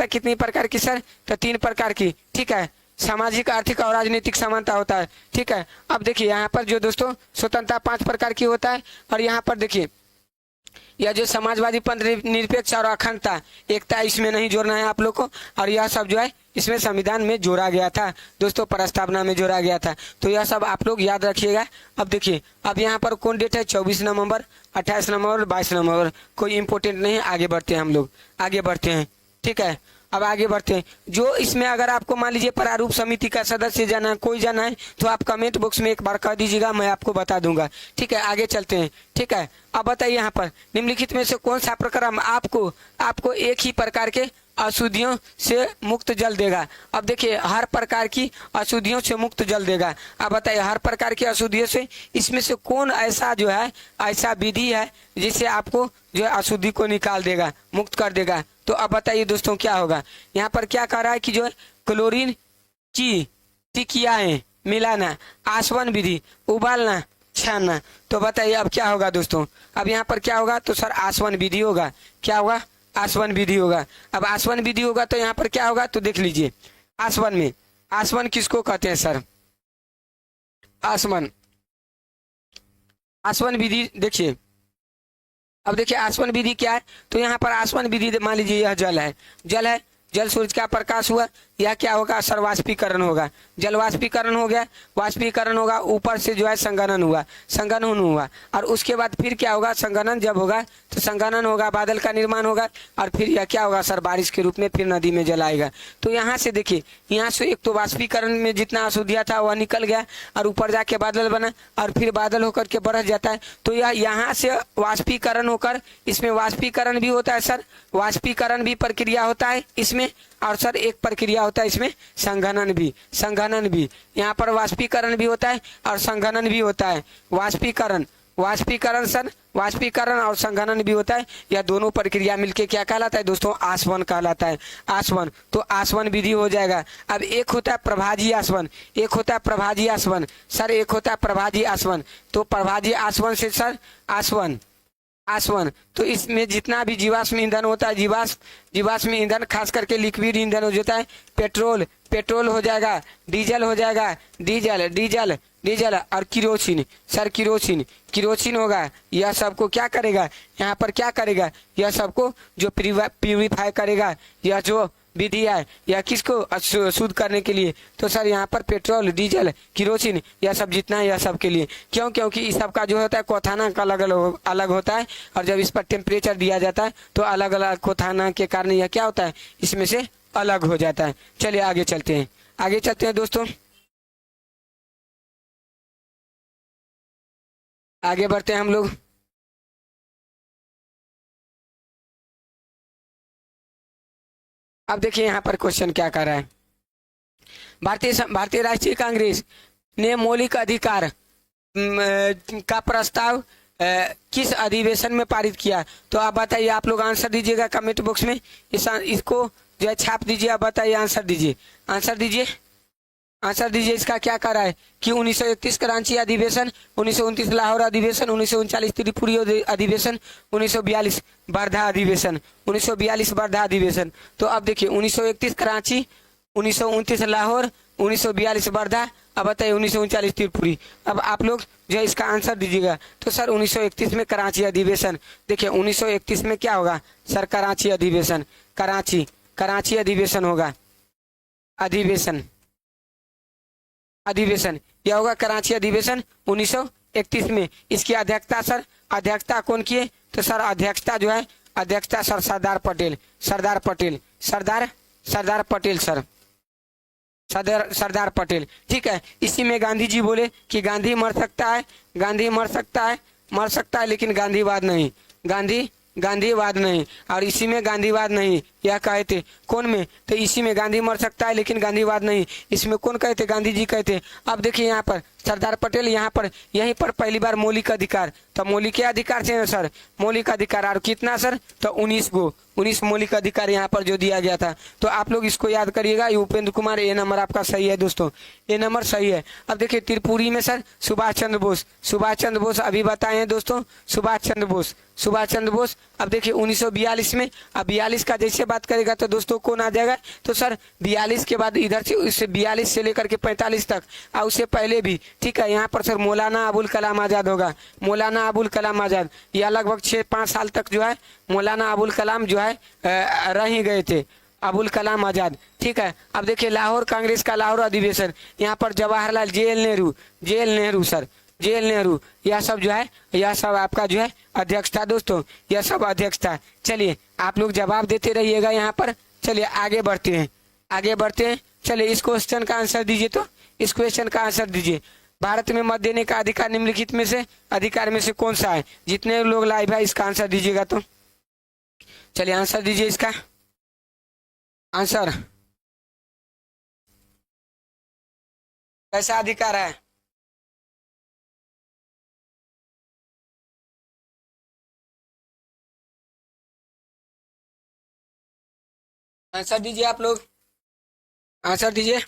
कितनी प्रकार की सर? तो 3 प्रकार की, ठीक है। सामाजिक, आर्थिक और राजनीतिक समानता होता है, ठीक है। अब देखिए यहाँ पर जो दोस्तों स्वतंत्रता 5 प्रकार की होता है, और यहाँ पर देखिए यह जो समाजवादी पंथ, निरपेक्ष और अखंडता, एकता, इसमें नहीं जोड़ना है आप लोग को। और यह सब जो है इसमें संविधान में जोड़ा गया था दोस्तों, प्रस्तावना में जोड़ा गया था। तो यह सब आप लोग याद रखिएगा। अब देखिए अब यहाँ पर कौन डेट है? 24 नवंबर, 28 नवंबर, 22 नवंबर। कोई इंपॉर्टेंट नहीं है, आगे बढ़ते हैं हम लोग, आगे बढ़ते हैं, ठीक है। अब आगे बढ़ते हैं। जो इसमें अगर आपको मान लीजिए प्रारूप समिति का सदस्य जाना है, कोई जाना है, तो आप कमेंट बॉक्स में एक बार कह दीजिएगा, मैं आपको बता दूंगा, ठीक है। आगे चलते हैं, ठीक है। अब बताइए यहाँ पर निम्नलिखित में से कौन सा प्रक्रम आपको एक ही प्रकार के अशुद्धियों से मुक्त जल देगा? अब देखिए हर प्रकार की अशुद्धियों से मुक्त जल देगा। अब बताइए हर प्रकार की अशुद्धियों से इसमें से कौन ऐसा जो है, ऐसा विधि है जिससे आपको जो है अशुद्धि को निकाल देगा, मुक्त कर देगा? तो अब बताइए दोस्तों क्या होगा। यहाँ पर क्या कह रहा है कि जो है क्लोरीन की टिकियाएं मिलाना, आसवन विधि, उबालना, छानना। तो बताइए अब क्या होगा दोस्तों, अब यहाँ पर क्या होगा, तो सर आसवन विधि होगा। क्या होगा, आसवन विधि होगा। अब आसवन विधि होगा तो यहाँ पर क्या होगा, तो देख लीजिए आसवन में, आसवन किसको कहते हैं सर, आसवन, आसवन विधि देखिए। अब देखिए आसवन विधि क्या है, तो यहाँ पर आसवन विधि मान लीजिए यह जल है, जल है, जल सूरज का प्रकाश हुआ, यह क्या होगा सर, वाष्पीकरण होगा। जल वाष्पीकरण हो गया, वाष्पीकरण होगा, ऊपर से जो है संघनन हुआ, संघनन हुआ, और उसके बाद फिर क्या होगा, संघनन जब होगा तो संघनन होगा, बादल का निर्माण होगा, और फिर यह क्या होगा सर, बारिश के रूप में फिर नदी में जल आएगा। तो यहाँ से देखिए, यहाँ से एक तो वाष्पीकरण में जितना अशुद्धिया था वह निकल गया, और ऊपर जाके बादल बना, और फिर बादल होकर के बरस जाता है। तो यह यहाँ से वाष्पीकरण होकर, इसमें वाष्पीकरण भी होता है सर, वाष्पीकरण भी प्रक्रिया होता है इसमें, और सर एक प्रक्रिया होता है इसमें संघनन भी, संघनन भी, यहाँ पर वाष्पीकरण भी होता है और संघनन भी होता है। वाष्पीकरण, वाष्पीकरण सर, वाष्पीकरण और संघनन भी होता है। यह दोनों प्रक्रिया मिलके क्या कहलाता है दोस्तों, आसवन कहलाता है, आसवन। तो आसवन विधि हो जाएगा। अब एक होता है प्रभाजी आसवन, एक होता है प्रभाजी आसवन सर, एक होता है प्रभाजी आसवन। तो प्रभाजी आसवन से सर आसवन, आसवन, तो इसमें जितना भी जीवाश्म ईंधन होता है, जीवाश्म ईंधन खास करके लिक्विड ईंधन हो जाता है, पेट्रोल, पेट्रोल हो जाएगा, डीजल हो जाएगा, डीजल, डीजल, डीजल, और किरोसिन सर, किरोसिन, किरोसिन होगा। यह सबको क्या करेगा, यहाँ पर क्या करेगा, यह सबको जो प्यूरिफाई करेगा, यह जो विधि है यह किसको शुद्ध करने के लिए। तो सर यहाँ पर पेट्रोल, डीजल, किरोसिन, यह सब जितना है यह सब के लिए। क्यों, क्योंकि इस सब का जो होता है क्वथनांक अलग अलग होता है, और जब इस पर टेम्परेचर दिया जाता है तो अलग अलग क्वथनांक के कारण यह क्या होता है, इसमें से अलग हो जाता है। चलिए आगे चलते हैं, आगे चलते हैं दोस्तों, आगे बढ़ते हैं हम लोग। अब देखिए यहाँ पर क्वेश्चन क्या कर रहा है, भारतीय राष्ट्रीय कांग्रेस ने मौलिक अधिकार का प्रस्ताव किस अधिवेशन में पारित किया। तो आप बताइए, आप लोग आंसर दीजिएगा कमेंट बॉक्स में, इसको जो है छाप दीजिए। आप बताइए, आंसर दीजिए, आंसर दीजिए, आंसर दीजिए। इसका क्या कर रहा है कि 1931 कराची अधिवेशन, 1929 लाहौर अधिवेशन, 1939 त्रिपुरी अधिवेशन, 1942 वर्धा अधिवेशन, 1942 वर्धा अधिवेशन। तो अब देखिए 1931 कराची, 1929 लाहौर, 1942 वर्धा, अब बताइए 1939 त्रिपुरी। अब आप लोग जो है इसका आंसर दीजिएगा। तो सर 1931 में कराची अधिवेशन, देखिए 1931 में क्या होगा सर, कराची अधिवेशन, कराची, कराची अधिवेशन होगा, अधिवेशन, अधिवेशन यह होगा कराची अधिवेशन 1931 में। इसकी अध्यक्षता सर, अध्यक्षता कौन किए, तो सर अध्यक्षता जो है, अध्यक्षता सर सरदार पटेल, सरदार पटेल, सरदार, सरदार पटेल सर, सरदार पटेल, ठीक है। इसी में गांधी जी बोले कि गांधी मर सकता है, गांधी मर सकता है, मर सकता है, लेकिन गांधीवाद नहीं, गांधीवाद नहीं, और इसी में गांधीवाद नहीं, यह कहे थे कौन में, तो इसी में गांधी मर सकता है लेकिन गांधीवाद नहीं, इसमें कौन कहे थे, गांधी जी कहते। अब देखिए यहाँ पर सरदार पटेल, यहाँ पर यहीं पर पहली बार मौलिक अधिकार, तो मौलिक अधिकार थे ना सर, मौलिक अधिकार, और कितना सर, तो 19 गो, 19 मौलिक अधिकार यहाँ पर जो दिया गया था। तो आप लोग इसको याद करिएगा। उपेंद्र कुमार, ये नंबर आपका सही है दोस्तों, ये नंबर सही है। अब देखिए त्रिपुरी में सर सुभाष चंद्र बोस, सुभाष चंद्र बोस अभी बताए हैं दोस्तों, सुभाष चंद्र बोस, सुभाष चंद्र बोस। अब देखिए 1942 में, अब 42 का जैसे बात करेगा तो दोस्तों कौन आ जाएगा, तो सर 42 के बाद इधर से उससे 42 से लेकर के 45 तक, और उससे पहले भी, ठीक है। यहाँ पर सर मौलाना अबुल कलाम आजाद होगा, मौलाना अबुल कलाम आजाद, यह लगभग 6-5 साल तक जो है मौलाना अबुल कलाम जो है रह ही गए थे, अबुल कलाम आजाद, ठीक है। अब देखिए लाहौर कांग्रेस का लाहौर अधिवेशन, यहाँ पर Jawaharlal, JL Nehru, JL Nehru sir, JL Nehru, यह सब जो है, यह सब आपका जो है अध्यक्ष था दोस्तों, यह सब अध्यक्ष था। चलिए आप लोग जवाब देते रहिएगा यहाँ पर। चलिए आगे बढ़ते हैं, आगे बढ़ते हैं। चलिए इस क्वेश्चन का आंसर दीजिए, तो इस क्वेश्चन का आंसर दीजिए। भारत में मत देने का अधिकार निम्नलिखित में से अधिकार में से कौन सा है। जितने लोग लाइव है इसका आंसर दीजिएगा। तो चलिए आंसर दीजिए, इसका आंसर कैसा अधिकार है, आंसर दीजिए आप लोग, आंसर दीजिए।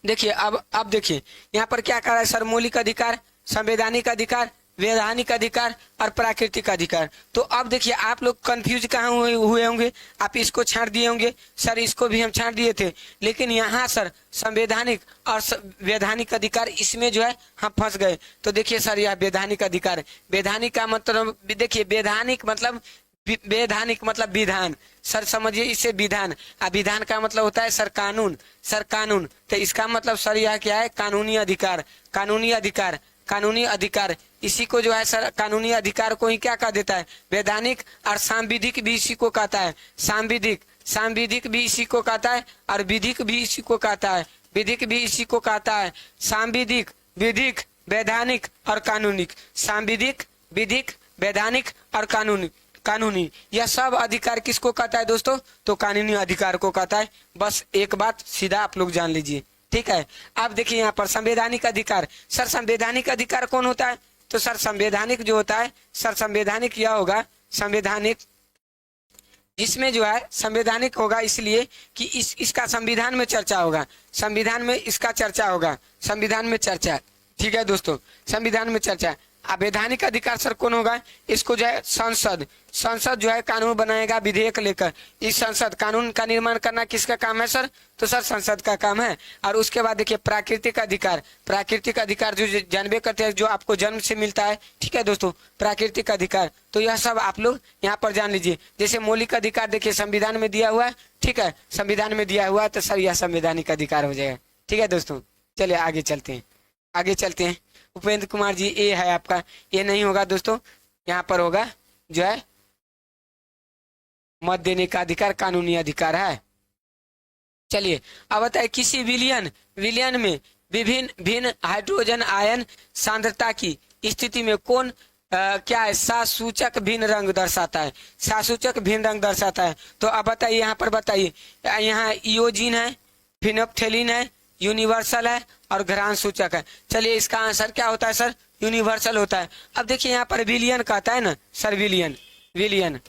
देखिए अब देखिए यहाँ पर क्या कर रहा है सर, मौलिक अधिकार, संवैधानिक अधिकार, वैधानिक अधिकार और प्राकृतिक अधिकार। तो अब देखिए आप लोग कंफ्यूज कहाँ हुए होंगे, आप इसको छांट दिए होंगे, सर इसको भी हम छांट दिए थे, लेकिन यहाँ सर संवैधानिक और वैधानिक अधिकार इसमें जो है हम फंस गए। तो देखिए सर यह वैधानिक अधिकार, वैधानिक का मतलब देखिए वैधानिक मतलब वैधानिक मतलब विधान, सर समझिए इससे विधान, विधान का मतलब होता है सर कानून, सर कानून। तो इसका मतलब सर यह क्या है, कानूनी अधिकार, कानूनी अधिकार, कानूनी अधिकार। इसी को जो है सर कानूनी अधिकार को ही क्या कह देता है, वैधानिक। और सांविधिक भी इसी को कहता है, सांविधिक, सांविधिक भी इसी को कहता है, और विधिक भी इसी को कहता है, विधिक भी इसी को कहता है। सांविधिक, विधिक, वैधानिक और कानूनिक, सांविधिक, विधिक, वैधानिक और कानूनी, कानूनी, यह सब अधिकार किसको कहता है दोस्तों, तो कानूनी अधिकार को कहता है। बस एक बात सीधा आप लोग जान लीजिए, ठीक है। अब देखिए यहाँ पर संवैधानिक अधिकार, सर संवैधानिक अधिकार कौन होता है, तो सर संवैधानिक जो होता है, सर संवैधानिक यह होगा, संवैधानिक इसमें जो है संवैधानिक होगा इसलिए कि इसका संविधान में चर्चा होगा, संविधान में इसका चर्चा होगा, संविधान में चर्चा, ठीक है दोस्तों, संविधान में चर्चा। वैधानिक अधिकार सर कौन होगा, इसको जो है संसद, संसद जो है कानून बनाएगा विधेयक लेकर। इस संसद कानून का निर्माण करना किसका काम है सर, तो सर संसद का काम है। और उसके बाद देखिए प्राकृतिक अधिकार, प्राकृतिक अधिकार जो जानबे करते हैं, जो आपको जन्म से मिलता है, ठीक है दोस्तों, प्राकृतिक अधिकार। तो यह सब आप लोग यहाँ पर जान लीजिए। जैसे मौलिक अधिकार देखिए संविधान में दिया हुआ है, ठीक है, संविधान में दिया हुआ है, तो सर यह संवैधानिक अधिकार हो जाएगा, ठीक है दोस्तों। चलिए आगे चलते हैं, आगे चलते हैं। उपेंद्र कुमार जी ए है आपका, ये नहीं होगा दोस्तों, यहाँ पर होगा जो है मत देने का अधिकार, कानूनी अधिकार है। चलिए अब बताए किसी विलयन, विलयन में विभिन्न भिन्न हाइड्रोजन आयन सांद्रता की स्थिति में कौन क्या है, सासूचक भिन्न रंग दर्शाता है, सासूचक भिन्न रंग दर्शाता है। तो अब बताइए यहाँ पर बताइए, यहाँ इयोजिन है, फिनोप्थेलिन है, यूनिवर्सल है और घरान सूचक है। चलिए इसका आंसर क्या होता है सर, यूनिवर्सल होता है। अब देखिए यहाँ पर विलियन कहता है ना सर, विलियन, विलियन,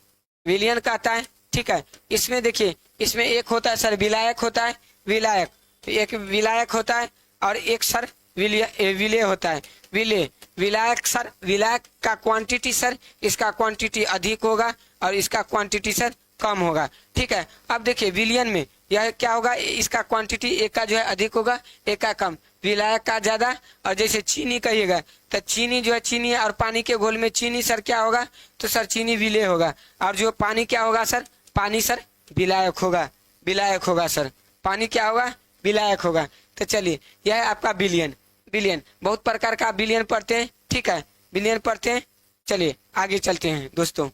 विलियन कहता है, ठीक है। इसमें देखिए इसमें एक होता है सर विलायक होता है, विलायक, एक विलायक होता है और एक सर विलय होता है, विलय, विलायक सर, विलायक का क्वांटिटी सर, इसका क्वांटिटी अधिक होगा और इसका क्वांटिटी सर कम होगा, ठीक है। अब देखिए विलियन में यह क्या होगा, इसका क्वांटिटी एक का जो है अधिक होगा, एक का कम, विलायक का ज्यादा। और जैसे चीनी कहिएगा तो चीनी जो है, चीनी और पानी के घोल में चीनी सर क्या होगा, तो सर चीनी विलय होगा। और जो पानी क्या होगा सर, पानी सर विलायक होगा, विलायक होगा सर, पानी क्या होगा, विलायक होगा। तो चलिए यह है आपका बिलियन, बिलियन, बहुत प्रकार का बिलियन पढ़ते हैं, ठीक है, बिलियन पढ़ते हैं। चलिए आगे चलते हैं दोस्तों।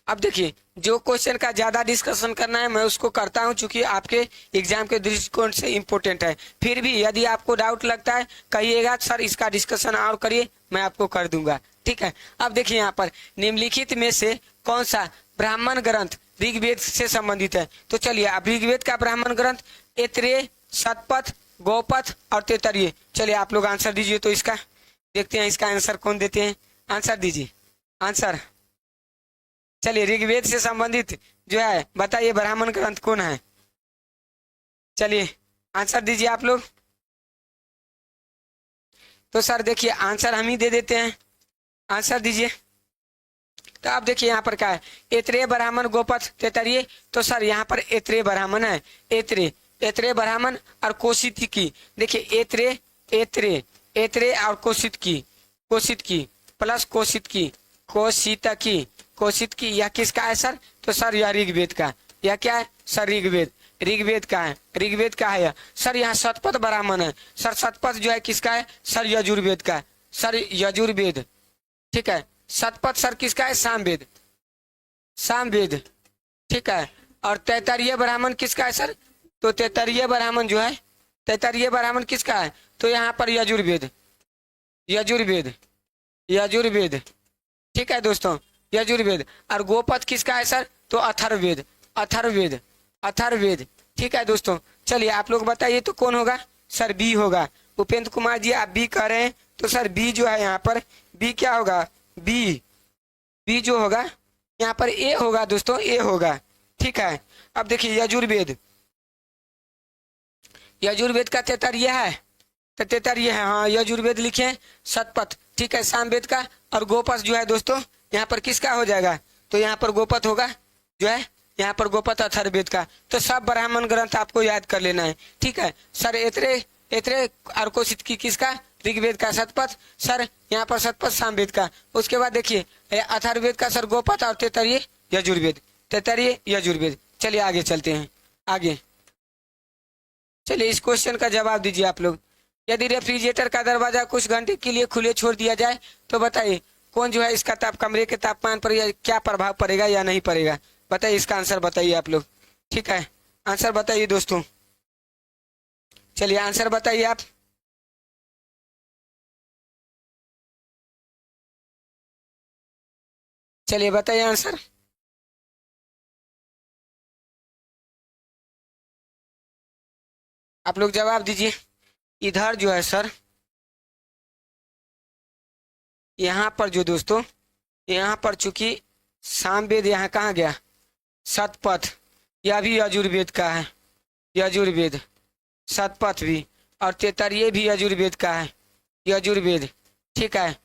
अब देखिए जो क्वेश्चन का ज्यादा डिस्कशन करना है मैं उसको करता हूं, चूंकि आपके एग्जाम के दृष्टिकोण से इम्पोर्टेंट है। फिर भी यदि आपको डाउट लगता है कहिएगा सर इसका डिस्कशन और करिए, मैं आपको कर दूंगा, ठीक है। अब देखिए यहाँ पर निम्नलिखित में से कौन सा ब्राह्मण ग्रंथ ऋग्वेद से संबंधित है। तो चलिए अब ऋग्वेद का ब्राह्मण ग्रंथ ऐत्रेय, शतपथ, गौपथ और तैत्तरीय। चलिए आप लोग आंसर दीजिए, तो इसका देखते हैं इसका आंसर कौन देते हैं, आंसर दीजिए, आंसर। चलिए ऋग्वेद से संबंधित जो है बताइए ब्राह्मण ग्रंथ कौन है, चलिए आंसर दीजिए आप लोग। तो सर देखिए आंसर हम ही दे देते हैं, आंसर दीजिए। तो आप देखिए यहाँ पर क्या है, ऐत्रेय ब्राह्मण, गोपथ, तैत्तरीय। तो सर यहाँ पर ऐत्रेय ब्राह्मण है, ऐत्रेय, ऐत्रेय ब्राह्मण और कौशिकी। देखिए ऐत्रेय, ऐत्रेय, ऐत्रेय और कौशिकी, कौशिकी प्लस कौशिकी, कौशिकी, कौशिकी, यह किसका है सर, तो सर यह ऋग्वेद का, यह क्या है सर, ऋग्वेद, ऋग्वेद का है, ऋग्वेद का है सर। यहाँ शतपथ ब्राह्मण है सर, शतपथ जो है किसका है सर, यजुर्वेद का, सर यजुर्वेद, ठीक है। शतपथ सर किसका है, सामवेद, सामवेद, ठीक है। और तैत्तरीय ब्राह्मण किसका है सर, तो तैत्तरीय ब्राह्मण जो है, तैत्तरीय ब्राह्मण किसका है, तो यहाँ पर यजुर्वेद, यजुर्वेद, यजुर्वेद, ठीक है दोस्तों, यजुर्वेद। और गोपथ किसका है सर, तो अथर्ववेद, अथर्ववेद, अथर्ववेद, ठीक है दोस्तों। चलिए आप लोग बताइए तो कौन होगा सर, बी होगा। उपेंद्र कुमार जी आप बी कह रहे हैं, तो सर बी जो है यहाँ पर बी क्या होगा, बी, बी जो होगा यहाँ पर ए होगा दोस्तों, ए होगा, ठीक है। अब देखिए यजुर्वेद, यजुर्वेद का तैत्तरीय है, तो तेतरिये है, हाँ यजुर्वेद लिखे, शतपथ ठीक है सामवेद का, और गोपथ जो है दोस्तों यहाँ पर किसका हो जाएगा, तो यहाँ पर गोपथ होगा जो है, यहाँ पर गोपथ अथर्ववेद का। तो सब ब्राह्मण ग्रंथ आपको याद कर लेना है, ठीक है सर। एतरे एतरे अर्कोसित की किसका, ऋग्वेद का शतपथ सर, यहाँ पर शतपथ सामवेद का। उसके बाद देखिए अथर्ववेद का सर गोपथ, और तेतरिये यजुर्वेद, तेतरिये यजुर्वेद। चलिए आगे चलते हैं, आगे चलिए इस क्वेश्चन का जवाब दीजिए आप लोग। यदि रेफ्रिजरेटर का दरवाजा कुछ घंटे के लिए खुले छोड़ दिया जाए तो बताइए कौन जो है इसका कमरे के तापमान पर या क्या प्रभाव पड़ेगा या नहीं पड़ेगा, बताइए इसका आंसर बताइए आप लोग, ठीक है आंसर बताइए दोस्तों। चलिए आंसर बताइए आप। चलिए बताइए आंसर। आप लोग जवाब दीजिए। इधर जो है सर, यहाँ पर जो दोस्तों, यहाँ पर चूंकि सामवेद यहाँ कहाँ गया, शतपथ, यह भी यजुर्वेद का है, यजुर्वेद शतपथ भी, और तेतरिये भी यजुर्वेद का है, यजुर्वेद ठीक है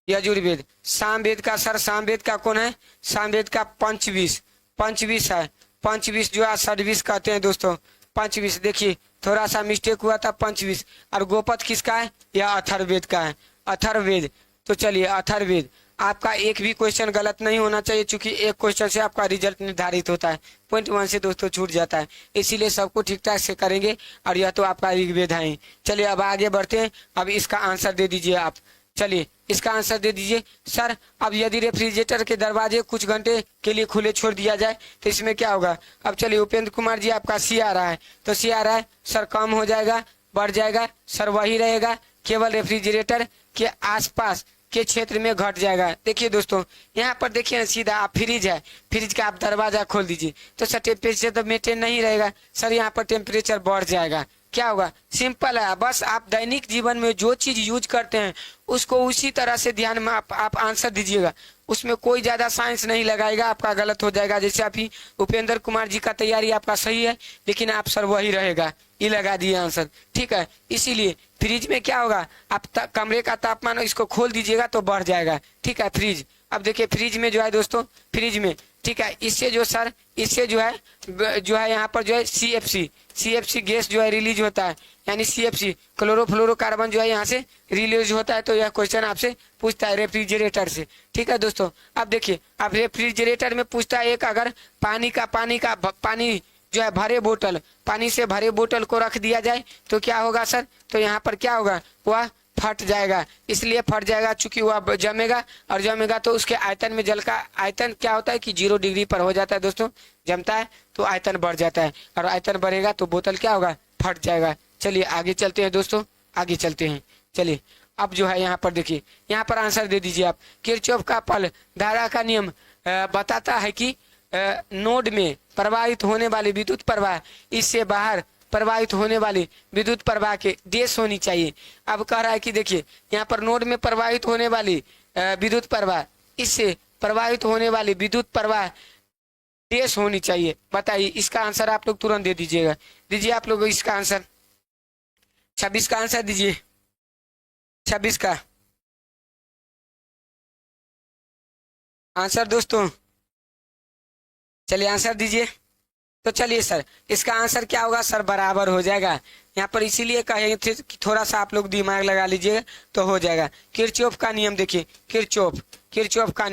यजुर्वेद। सामवेद का सर, सामवेद का कौन है, सामवेद का पंचविश, पंचविश है, पंचविश जो है षडविश कहते हैं दोस्तों, पंचविश। देखिए थोड़ा सा मिस्टेक हुआ था, पंचविश। और गोपथ किसका है, यह अथर्ववेद का है, अथर्ववेद। तो चलिए अथर्ववेद, आपका एक भी क्वेश्चन गलत नहीं होना चाहिए, क्योंकि एक क्वेश्चन से आपका रिजल्ट निर्धारित होता है, पॉइंट 1 से दोस्तों छूट जाता है, इसीलिए सबको ठीक ठाक से करेंगे। और यह तो आपका ऋग्वेद है। चलिए अब आगे बढ़ते हैं, अब इसका आंसर दे दीजिए आप। चलिए इसका आंसर दे दीजिए सर। अब यदि रेफ्रिजरेटर के दरवाजे कुछ घंटे के लिए खुले छोड़ दिया जाए तो इसमें क्या होगा। अब चलिए उपेंद्र कुमार जी आपका सी आ रहा है, तो सी आ रहा है सर, कम हो जाएगा, बढ़ जाएगा सर, वही रहेगा, केवल रेफ्रिजरेटर के आसपास के क्षेत्र में घट जाएगा। देखिए दोस्तों यहाँ पर देखिए ना, सीधा आप फ्रिज है, फ्रिज का आप दरवाजा खोल दीजिए तो सर टेम्परेचर तो मेंटेन नहीं रहेगा सर, यहाँ पर टेम्परेचर बढ़ जाएगा। क्या होगा, सिंपल है, बस आप दैनिक जीवन में जो चीज यूज करते हैं उसको उसी तरह से ध्यान में आप आंसर दीजिएगा, उसमें कोई ज्यादा साइंस नहीं लगाएगा, आपका गलत हो जाएगा। जैसे अभी उपेंद्र कुमार जी का तैयारी आपका सही है, लेकिन आप सर वही रहेगा, ये लगा दिए आंसर, ठीक है। इसीलिए फ्रिज में क्या होगा, आप कमरे का तापमान इसको खोल दीजिएगा तो बढ़ जाएगा, ठीक है फ्रिज। अब देखिए फ्रिज में जो है दोस्तों, फ्रिज में ठीक है, इससे जो सर, इससे जो है यहाँ पर जो है CFC गैस जो है रिलीज होता है, यानी CFC क्लोरोफ्लोरोकार्बन जो है यहाँ से रिलीज होता है। तो यह क्वेश्चन आपसे पूछता है रेफ्रिजरेटर से, ठीक है दोस्तों। अब देखिए अब रेफ्रिजरेटर में पूछता है एक, अगर पानी जो है भरे बोतल, पानी से भरे बोतल को रख दिया जाए तो क्या होगा सर, तो यहाँ पर क्या होगा, वह फट जाएगा। इसलिए फट जाएगा चूंकि वह जमेगा, और जमेगा तो उसके आयतन में, जल का आयतन क्या होता है कि 0 डिग्री पर हो जाता है दोस्तों, जमता है तो आयतन बढ़ जाता है, और आयतन बढ़ेगा तो बोतल क्या होगा, फट जाएगा। चलिए आगे चलते हैं दोस्तों, आगे चलते हैं। चलिए अब जो है यहाँ पर देखिए, यहाँ पर आंसर दे दीजिए आप। किरचॉफ का पल धारा का नियम बताता है कि नोड में प्रवाहित होने वाली विद्युत प्रवाह इससे बाहर प्रवाहित होने वाली विद्युत प्रवाह के देश होनी चाहिए। अब कह रहा है कि देखिए यहाँ पर नोड में प्रवाहित होने वाली विद्युत प्रवाह, इससे प्रवाहित होने वाली विद्युत प्रवाह देश होनी चाहिए। बताइए इसका आंसर आप लोग तुरंत दे दीजिएगा, दीजिए आप लोग इसका आंसर। 26 का आंसर दीजिए, 26 का आंसर दोस्तों। चलिए आंसर दीजिए। तो चलिए सर इसका आंसर क्या होगा सर, बराबर हो जाएगा यहाँ पर, इसीलिए कहे थे कि थोड़ा सा आप लोग दिमाग लगा लीजिएगा तो हो जाएगा। किरचॉफ का नियम देखिए, किरचॉफ का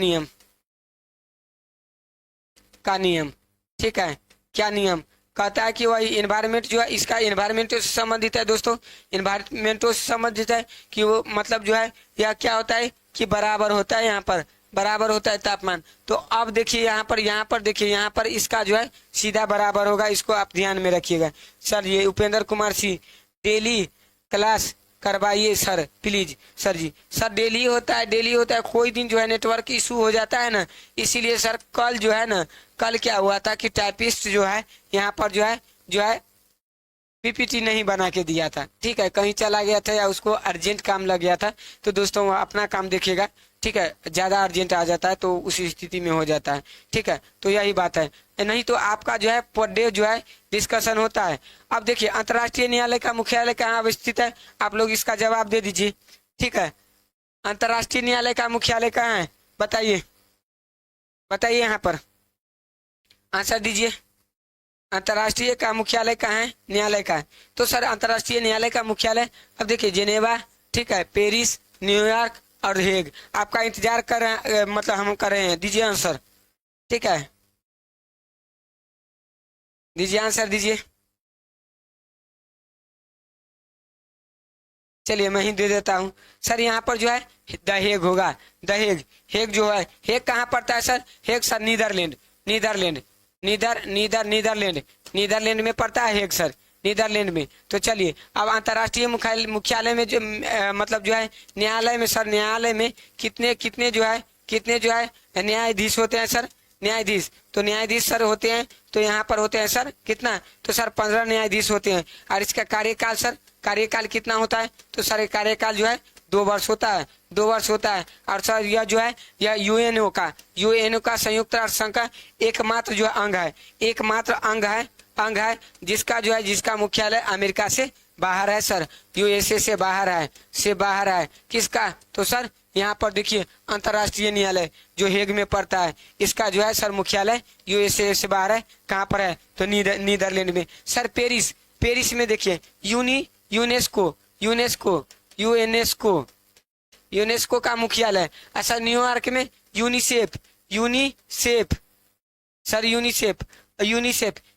नियम ठीक है, क्या नियम कहता है कि वही एनवायरमेंट जो है, इसका एनवायरमेंटो से संबंधित है दोस्तों, एनवायरमेंटो से संबंधित है कि वो मतलब जो है यह क्या होता है कि बराबर होता है, यहाँ पर बराबर होता है तापमान। तो अब देखिए यहाँ पर देखिए, यहाँ पर इसका जो है सीधा बराबर होगा, इसको आप ध्यान में रखिएगा सर। ये उपेंद्र कुमार सिंह डेली क्लास करवाइए sir please. Sir ji sir daily होता है, कोई दिन जो है नेटवर्क इशू हो जाता है ना, इसीलिए सर कल जो है ना, कल क्या हुआ था कि टाइपिस्ट जो है यहाँ पर जो है पीपीटी नहीं बना के दिया था, ठीक है, कहीं चला गया था या उसको अर्जेंट काम लग गया था, तो दोस्तों वो अपना काम देखेगा, ठीक है, ज्यादा अर्जेंट आ जाता है तो उस स्थिति में हो जाता है, ठीक है, तो यही बात है, नहीं तो आपका जो है पर डे जो है डिस्कशन होता है। अब देखिए अंतर्राष्ट्रीय न्यायालय का मुख्यालय कहाँ अवस्थित है, आप लोग इसका जवाब दे दीजिए, ठीक है, अंतर्राष्ट्रीय न्यायालय का मुख्यालय कहाँ है, बताइए बताइए, यहाँ पर आंसर दीजिए, अंतर्राष्ट्रीय का मुख्यालय कहाँ है, न्यायालय का है, तो सर अंतर्राष्ट्रीय न्यायालय का मुख्यालय, अब देखिए जेनेवा, ठीक है, पेरिस, न्यूयॉर्क और हेग, आपका इंतजार कर रहे हैं, मतलब हम कर रहे हैं, दीजिए आंसर, ठीक है, दीजिए आंसर दीजिए, चलिए मैं ही दे देता हूँ सर, यहाँ पर जो है द हेग होगा, द हेग, हेग जो है, हेग कहाँ पड़ता है sir, Hague sir Netherland, Netherland, Netherland, Netherland में पड़ता है हेग सर, नीदरलैंड में। तो चलिए अब अंतर्राष्ट्रीय मुख्यालय में जो मतलब जो है न्यायालय में सर, न्यायालय में कितने कितने जो है न्यायाधीश होते हैं सर, न्यायाधीश, तो न्यायाधीश सर होते हैं, तो यहाँ पर होते हैं सर कितना, तो सर 15 न्यायाधीश होते हैं, और इसका कार्यकाल सर, कार्यकाल कितना होता है, तो सर कार्यकाल जो है 2 वर्ष होता है, 2 वर्ष होता है, और सर यह जो है यह यूएनओ का संयुक्त राष्ट्र संघ का एकमात्र जो अंग है, एकमात्र अंग है जिसका मुख्यालय अमेरिका से बाहर है सर, यूएसए से बाहर है, किसका, तो सर यहाँ पर देखिए अंतर्राष्ट्रीय न्यायालय जो हेग में पड़ता है, इसका जो है सर मुख्यालय यूएसए से बाहर है, कहाँ पर है, तो नीदरलैंड में। सर पेरिस में देखिए यूनेस्को का मुख्यालय, अच्छा न्यूयॉर्क में यूनिसेफ,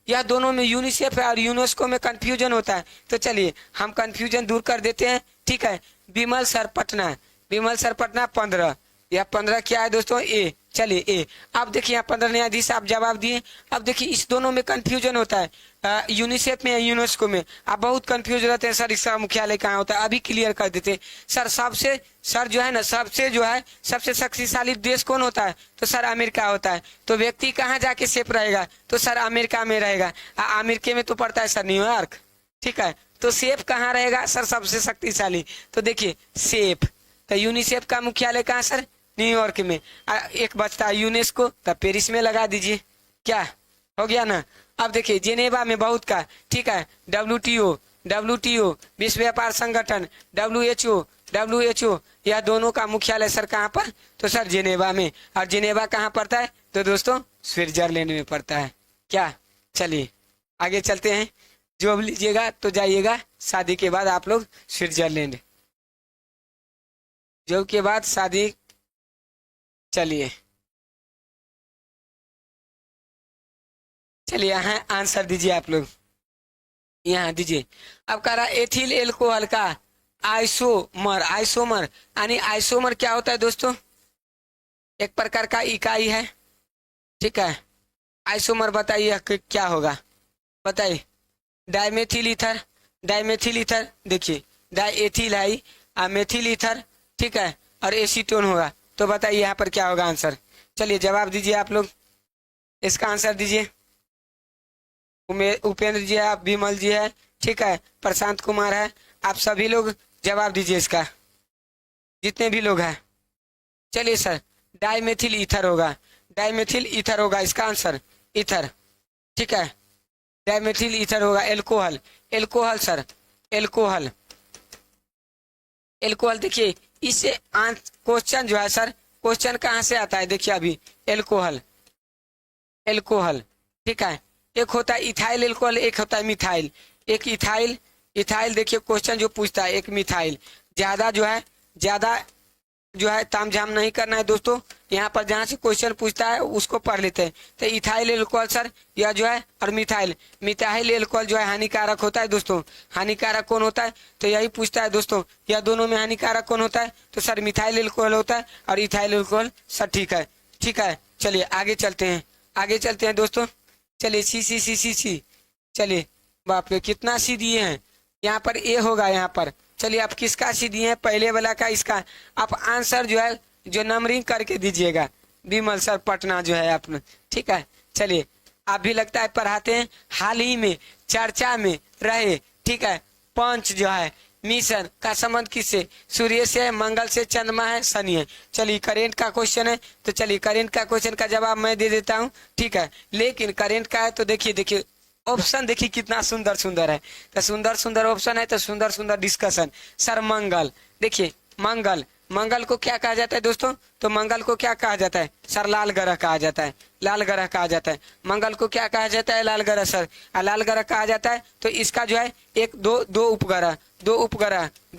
यह दोनों में यूनिसेफ है और यूनेस्को में कंफ्यूजन होता है, तो चलिए हम कंफ्यूजन दूर कर देते हैं, ठीक है, विमल सर पटना 15, यह 15 क्या है दोस्तों, ए, चलिए ए। अब देखिए यहाँ 15 न्यायाधीश आप जवाब दिए, अब देखिए इस दोनों में कंफ्यूजन होता है, यूनिसेफ में या यूनेस्को में आप बहुत कंफ्यूज रहते हैं सर, इसका मुख्यालय कहाँ होता है, अभी क्लियर कर देते हैं सर। सबसे शक्तिशाली देश कौन होता है, तो सर अमेरिका होता है, तो व्यक्ति कहाँ जाके सेफ रहेगा, तो सर अमेरिका में रहेगा, अमेरिका में तो पड़ता है सर न्यूयॉर्क, ठीक है, तो सेफ कहाँ रहेगा सर सबसे शक्तिशाली, तो देखिए सेफ, तो यूनिसेफ का मुख्यालय कहाँ सर, न्यूयॉर्क में, एक बचता है यूनेस्को, तब पेरिस में लगा दीजिए, क्या हो गया ना। अब देखिए जेनेवा में बहुत का, ठीक है, डब्ल्यूटीओ विश्व व्यापार संगठन, डब्ल्यूएचओ यह दोनों का मुख्यालय सर कहाँ पर, तो सर जेनेवा में, और जेनेवा कहाँ पड़ता है, तो दोस्तों स्विट्जरलैंड में पड़ता है, क्या, चलिए आगे चलते हैं, जॉब लीजिएगा तो जाइएगा शादी के बाद आप लोग स्विट्जरलैंड, जॉब के बाद शादी, चलिए यहाँ आंसर दीजिए आप लोग, यहाँ दीजिए। अब कह रहा एथिल एल्कोहल का आइसोमर यानी आइसोमर क्या होता है दोस्तों, एक प्रकार का इकाई है, ठीक है, आइसोमर बताइए क्या होगा, बताइए, डाइमेथिल ईथर, देखिए डाइएथिल है, मेथिल ईथर, ठीक है, और एसीटोन होगा, तो बताइए यहाँ पर क्या होगा आंसर, चलिए जवाब दीजिए आप लोग, इसका आंसर दीजिए, उपेंद्र जी है, आप विमल जी है, ठीक है, प्रशांत कुमार है, आप सभी लोग जवाब दीजिए इसका, जितने भी लोग हैं, चलिए सर डाइमेथिल ईथर होगा इसका आंसर, ईथर, ठीक है, डाइमेथिल ईथर होगा, एल्कोहल सर, एल्कोहल देखिए इससे क्वेश्चन जो है सर, क्वेश्चन कहाँ से आता है, देखिए अभी एल्कोहल, ठीक है, एक होता है इथाइल एल्कोहल, एक होता है मिथाइल, एक इथाइल देखिए क्वेश्चन जो पूछता है, एक मिथाइल, ज्यादा जो है तामझाम नहीं करना है दोस्तों, यहाँ पर जहाँ से क्वेश्चन पूछता है उसको पढ़ लेते हैं, तो इथाइल एल्कोहल सर यह जो है, और मिथाइल एल्कोहल जो है हानिकारक होता है दोस्तों, हानिकारक कौन होता है, तो यही पूछता है दोस्तों, यह दोनों में हानिकारक कौन होता है, तो सर मिथाइल एल्कोहल होता है, और इथाइल एल्कोहल सर, ठीक है, चलिए आगे चलते हैं दोस्तों, चलिए सी, चलिए बाप रे कितना सी दिए हैं, यहाँ पर ए होगा, यहाँ पर चलिए आप किसका सी दिए हैं, पहले वाला का, इसका आप आंसर जो है जो नंबरिंग करके दीजिएगा, विमल सर पटना जो है आपने, ठीक है, चलिए आप भी लगता है पढ़ाते हैं, हाल ही में चर्चा में रहे, ठीक है। पंच जो है मिशन का संबंध किससे, सूर्य से है, मंगल से, चंद्रमा है, शनि है। चलिए करंट का क्वेश्चन है, तो चलिए करंट का क्वेश्चन का जवाब मैं दे देता हूँ, ठीक है। लेकिन करंट का है तो देखिए देखिए ऑप्शन देखिए कितना सुंदर सुंदर है, तो सुंदर सुंदर ऑप्शन है, तो सुंदर सुंदर डिस्कशन। सर मंगल, देखिए मंगल, मंगल को क्या कहा जाता है दोस्तों, तो मंगल को क्या कहा जाता है सर, लाल ग्रह कहा जाता है, लाल ग्रह कहा जाता है। मंगल को क्या कहा जाता है, लाल ग्रह सर, लाल ग्रह कहा जाता है। तो इसका जो है एक दो उपग्रह, दो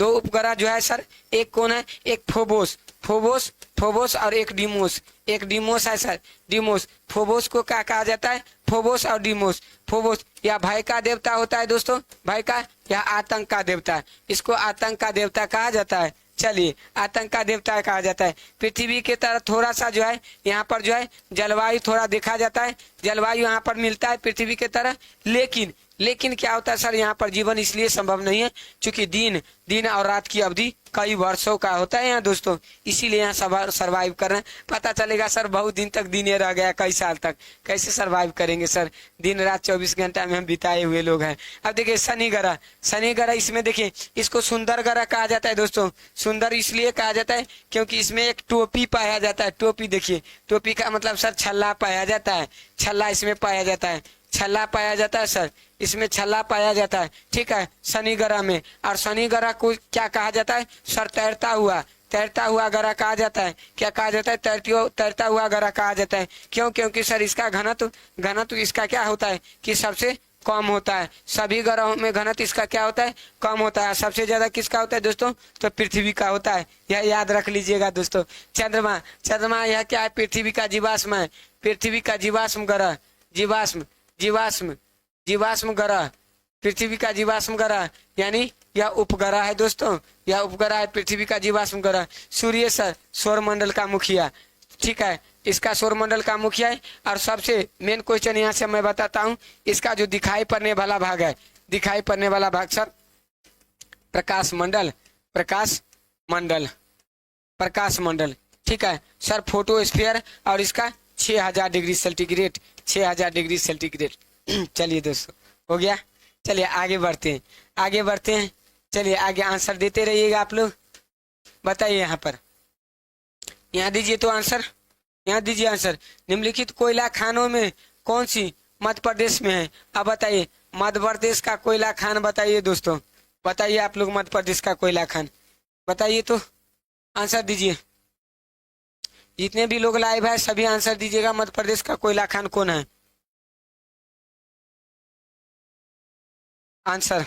उपग्रह जो है सर, एक कौन है, एक फोबोस, फोबोस फोबोस और एक डीमोस, एक डीमोस है सर, डीमोस। फोबोस को क्या कहा जाता है, फोबोस और डीमोस। फोबोस या भय का देवता होता है दोस्तों, भय का या आतंक का देवता है, इसको आतंक का देवता कहा जाता है। चलिए आतंक का देवता कहा जाता है। पृथ्वी के तरह थोड़ा सा जो है यहाँ पर जो है जलवायु थोड़ा देखा जाता है, जलवायु यहाँ पर मिलता है पृथ्वी के तरह, लेकिन क्या होता है सर, यहाँ पर जीवन इसलिए संभव नहीं है क्योंकि दिन और रात की अवधि कई वर्षों का होता है यहाँ दोस्तों, इसीलिए यहाँ सरवाइव कर रहे हैं। पता चलेगा सर बहुत दिन तक दिन रह गया, कई साल तक कैसे सरवाइव करेंगे सर, दिन रात 24 घंटा में हम बिताए हुए लोग हैं। अब देखिए शनि ग्रह, शनि ग्रह इसमें देखिए इसको सुंदर ग्रह कहा जाता है दोस्तों। सुंदर इसलिए कहा जाता है क्योंकि इसमें एक टोपी पाया जाता है, टोपी देखिए, टोपी का मतलब सर छल्ला पाया जाता है, छल्ला इसमें पाया जाता है, छल्ला पाया जाता है सर, इसमें छल्ला पाया जाता है, ठीक है शनि ग्रह में। और शनि ग्रह को क्या कहा जाता है सर, तैरता हुआ ग्रह कहा जाता है। क्या कहा जाता है, तैरता हुआ ग्रह कहा जाता है। क्यों, क्योंकि सर इसका घनत्व इसका क्या होता है कि सबसे कम होता है, सभी ग्रहों में घनत्व इसका क्या होता है, कम होता है। सबसे ज्यादा किसका होता है दोस्तों, तो पृथ्वी का होता है, यह याद रख लीजिएगा दोस्तों। चंद्रमा, चंद्रमा यह क्या है, पृथ्वी का जीवाश्म है, पृथ्वी का जीवाश्म ग्रह, जीवाश्म ग्रह, पृथ्वी का जीवाश्म ग्रह, यानी यह उपग्रह है दोस्तों, यह उपग्रह है पृथ्वी का जीवाश्म ग्रह। सूर्य सर सौर मंडल का मुखिया, ठीक है, इसका सौर मंडल का मुखिया है। और सबसे मेन क्वेश्चन यहाँ से मैं बताता हूँ, इसका जो दिखाई पड़ने वाला भाग है, दिखाई पड़ने वाला भाग सर प्रकाश मंडल, प्रकाश मंडल, प्रकाश मंडल, ठीक है सर फोटोस्फीयर, और इसका 6000 डिग्री सेंटीग्रेड, 6000 डिग्री सेंटीग्रेड। चलिए दोस्तों हो गया, चलिए आगे बढ़ते हैं, आगे बढ़ते हैं, चलिए आगे आंसर देते रहिएगा आप लोग। बताइए यहाँ पर, यहाँ दीजिए तो आंसर, यहाँ दीजिए आंसर। निम्नलिखित कोयला खानों में कौन सी मध्य प्रदेश में है। अब बताइए मध्य प्रदेश का कोयला खान बताइए दोस्तों, बताइए आप लोग मध्य प्रदेश का कोयला खान बताइए, तो आंसर दीजिए। जितने भी लोग लाइव है सभी आंसर दीजिएगा, मध्य प्रदेश का कोयला खान कौन है, आंसर।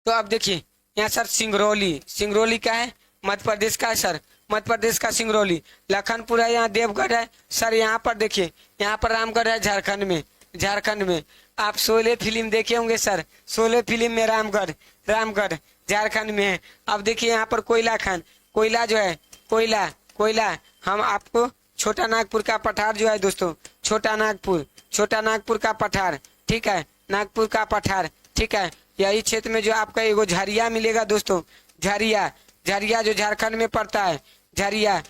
तो अब देखिए यहाँ सर सिंगरौली, सिंगरौली क्या है, मध्य प्रदेश का है सर, मध्य प्रदेश का सिंगरौली। लखनपुर है, यहाँ देवगढ़ है सर, यहाँ पर देखिए यहाँ पर रामगढ़ है झारखंड में, झारखंड में। आप शोले फिल्म देखे होंगे सर, शोले फिल्म में रामगढ़ झारखंड में है। अब देखिए यहाँ पर कोयला खान, कोयला जो है, कोयला हम आपको छोटा नागपुर का पठार जो है दोस्तों, छोटा नागपुर का पठार, ठीक है, नागपुर का पठार, ठीक है। यही क्षेत्र में जो आपका एगो झरिया मिलेगा दोस्तों, झरिया जो झारखंड में पड़ता है, झरिया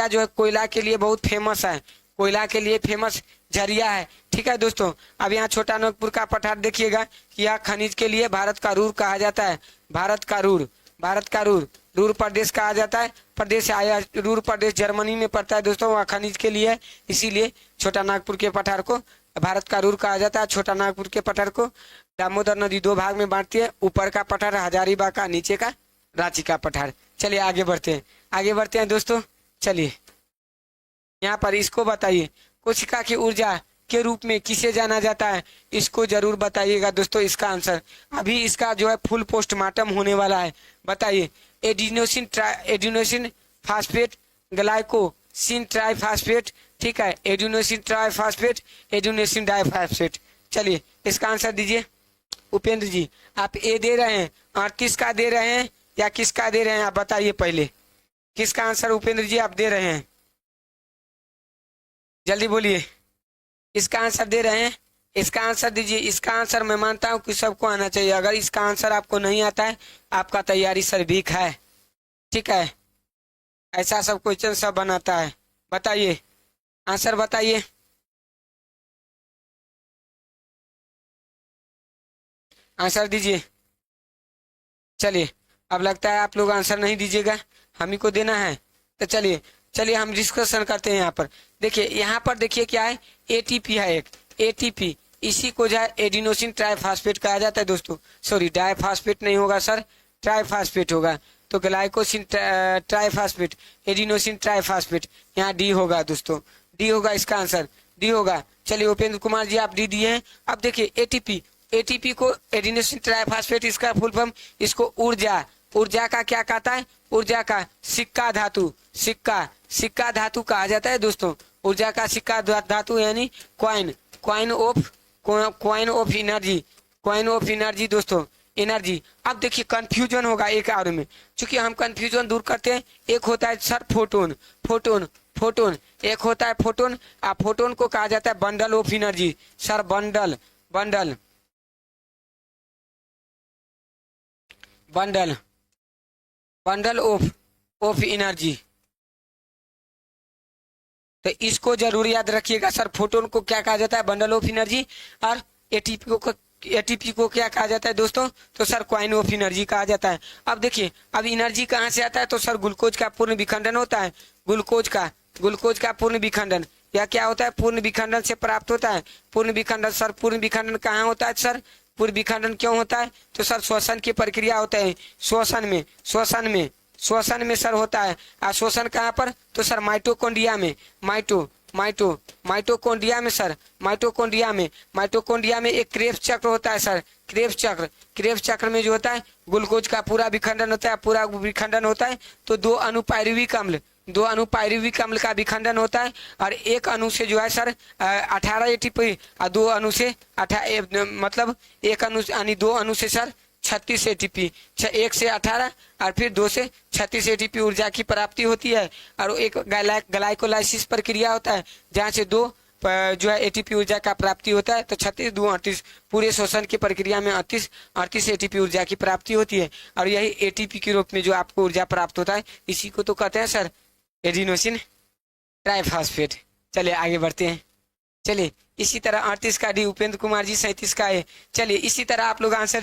जो है कोयला के लिए बहुत फेमस है, कोयला के लिए फेमस झरिया है, ठीक है दोस्तों। अब यहाँ छोटा नागपुर का पठार देखिएगा कि यह खनिज के लिए भारत का रूर कहा जाता है, भारत का रूर प्रदेश कहा जाता है, प्रदेश आया, रूर प्रदेश जर्मनी में पड़ता है दोस्तों, वहाँ खनिज के लिए, इसीलिए छोटा नागपुर के पठार को भारत का रूर कहा जाता है। छोटा नागपुर के पठार को दामोदर नदी दो भाग में बांटती है, ऊपर का पठार हजारीबाग का, नीचे का रांची का पठार। चलिए आगे बढ़ते हैं दोस्तों। चलिए यहाँ पर इसको बताइए, कोशिका की ऊर्जा के रूप में किसे जाना जाता है, इसको जरूर बताइएगा दोस्तों इसका आंसर। अभी इसका जो है फुल पोस्टमार्टम होने वाला है, बताइए। एडिनोसिन फास्फेट ग्लाइकोसिन ट्राइफास्फेट, ठीक है, एडिनोसिन ट्राइफास्फेट, एडिनोसिन डाइफास्फेट। चलिए इसका आंसर दीजिए उपेंद्र जी, आप ए दे रहे हैं और किसका दे रहे हैं या किसका दे रहे हैं, आप बताइए पहले किसका आंसर उपेंद्र जी आप दे रहे हैं, जल्दी बोलिए। इसका आंसर दे रहे हैं, इसका आंसर दीजिए। इसका आंसर मैं मानता हूं कि सबको आना चाहिए, अगर इसका आंसर आपको नहीं आता है आपका तैयारी सर वीक है, ठीक है, ऐसा सब क्वेश्चन सब बनाता है। बताइए आंसर बताइए, आंसर दीजिए। चलिए, अब लगता है आप लोग आंसर नहीं दीजिएगा, हम ही को देना है। तो चलिए चलिए हम डिस्कशन करते हैं। यहाँ पर देखिए, यहाँ पर देखिए क्या है, एटीपी है एक, एटीपी, इसी को जो है एडिनोसिन ट्राइफॉस्फेट कहा जाता है दोस्तों। सॉरी, डाइफॉस्फेट नहीं होगा सर, ट्राइफॉस्फेट होगा। तो ग्लाइकोसिन ट्राइफॉस्फेट, एडिनोसिन ट्राइफॉस्फेट, यहाँ डी होगा दोस्तों, डी होगा इसका आंसर, डी होगा। चलिए उपेंद्र कुमार जी आप डी दिए हैं। अब देखिए एटीपी, एटीपी को एडिनोसिन ट्राइफॉस्फेट, इसका फुल फॉर्म, इसको ऊर्जा, ऊर्जा का क्या कहता है, ऊर्जा का सिक्का धातु, सिक्का, सिक्का धातु कहा जाता है दोस्तों। ऊर्जा का सिक्का धातु यानी coin, coin of energy, coin of energy दोस्तों, एनर्जी। अब देखिए कंफ्यूजन होगा एक और में, क्योंकि हम कंफ्यूजन दूर करते हैं। एक होता है सर फोटोन, फोटोन, फोटोन, एक होता है फोटोन, फोटोन को कहा जाता है bundle of energy sir, bundle, bundle, bundle, bundle of energy. तो इसको जरूर याद रखिएगा सर, फोटोन को क्या कहा जाता है, बंडल ऑफ एनर्जी, और एटीपी को क्या कहा जाता है दोस्तों, तो सर क्वाइन ऑफ एनर्जी कहा जाता है। अब देखिए, अब एनर्जी कहाँ से आता है, तो सर ग्लूकोज का पूर्ण विखंडन होता है, ग्लूकोज का पूर्ण विखंडन, या क्या होता है, पूर्ण विखंडन से प्राप्त होता है। पूर्ण विखंडन सर, पूर्ण विखंडन कहाँ होता है सर, पूर्ण विखंडन क्यों होता है, तो सर श्वसन की प्रक्रिया होता है, श्वसन में, श्वसन में, श्वसन में सर होता है। श्वसन कहाँ पर, तो सर माइटोकॉन्ड्रिया में, माइटोकॉन्ड्रिया में सर, माइटोकॉन्ड्रिया में एक क्रेब्स चक्र होता है सर, क्रेब्स चक्र में जो होता है ग्लूकोज का पूरा विखंडन होता है, पूरा विखंडन होता है। तो दो अणु पायरुविक अम्ल का विखंडन होता है, और एक अणु से जो है सर 18 एटीपी, और दो अणु से मतलब एक अणु यानी दो अणु से सर 36 एटीपी, एक से 18 और फिर 2 से 36 एटीपी ऊर्जा की प्राप्ति होती है। और एक ग्लाइकोलाइसिस प्रक्रिया होता है, जहाँ से दो जो है एटीपी ऊर्जा का प्राप्ति होता है। तो 36 2 38, पूरे शोषण की प्रक्रिया में 38 एटीपी ऊर्जा की प्राप्ति होती है, और यही एटीपी के रूप में जो आपको ऊर्जा प्राप्त होता है, इसी को तो कहते हैं सर एडिनोसिन ट्राइफॉस्फेट। चलिए आगे बढ़ते हैं। चलिए इसी तरह 38 का डी उपेंद्र कुमार जी, 37 का है। चलिए इसी तरह आप लोग आंसर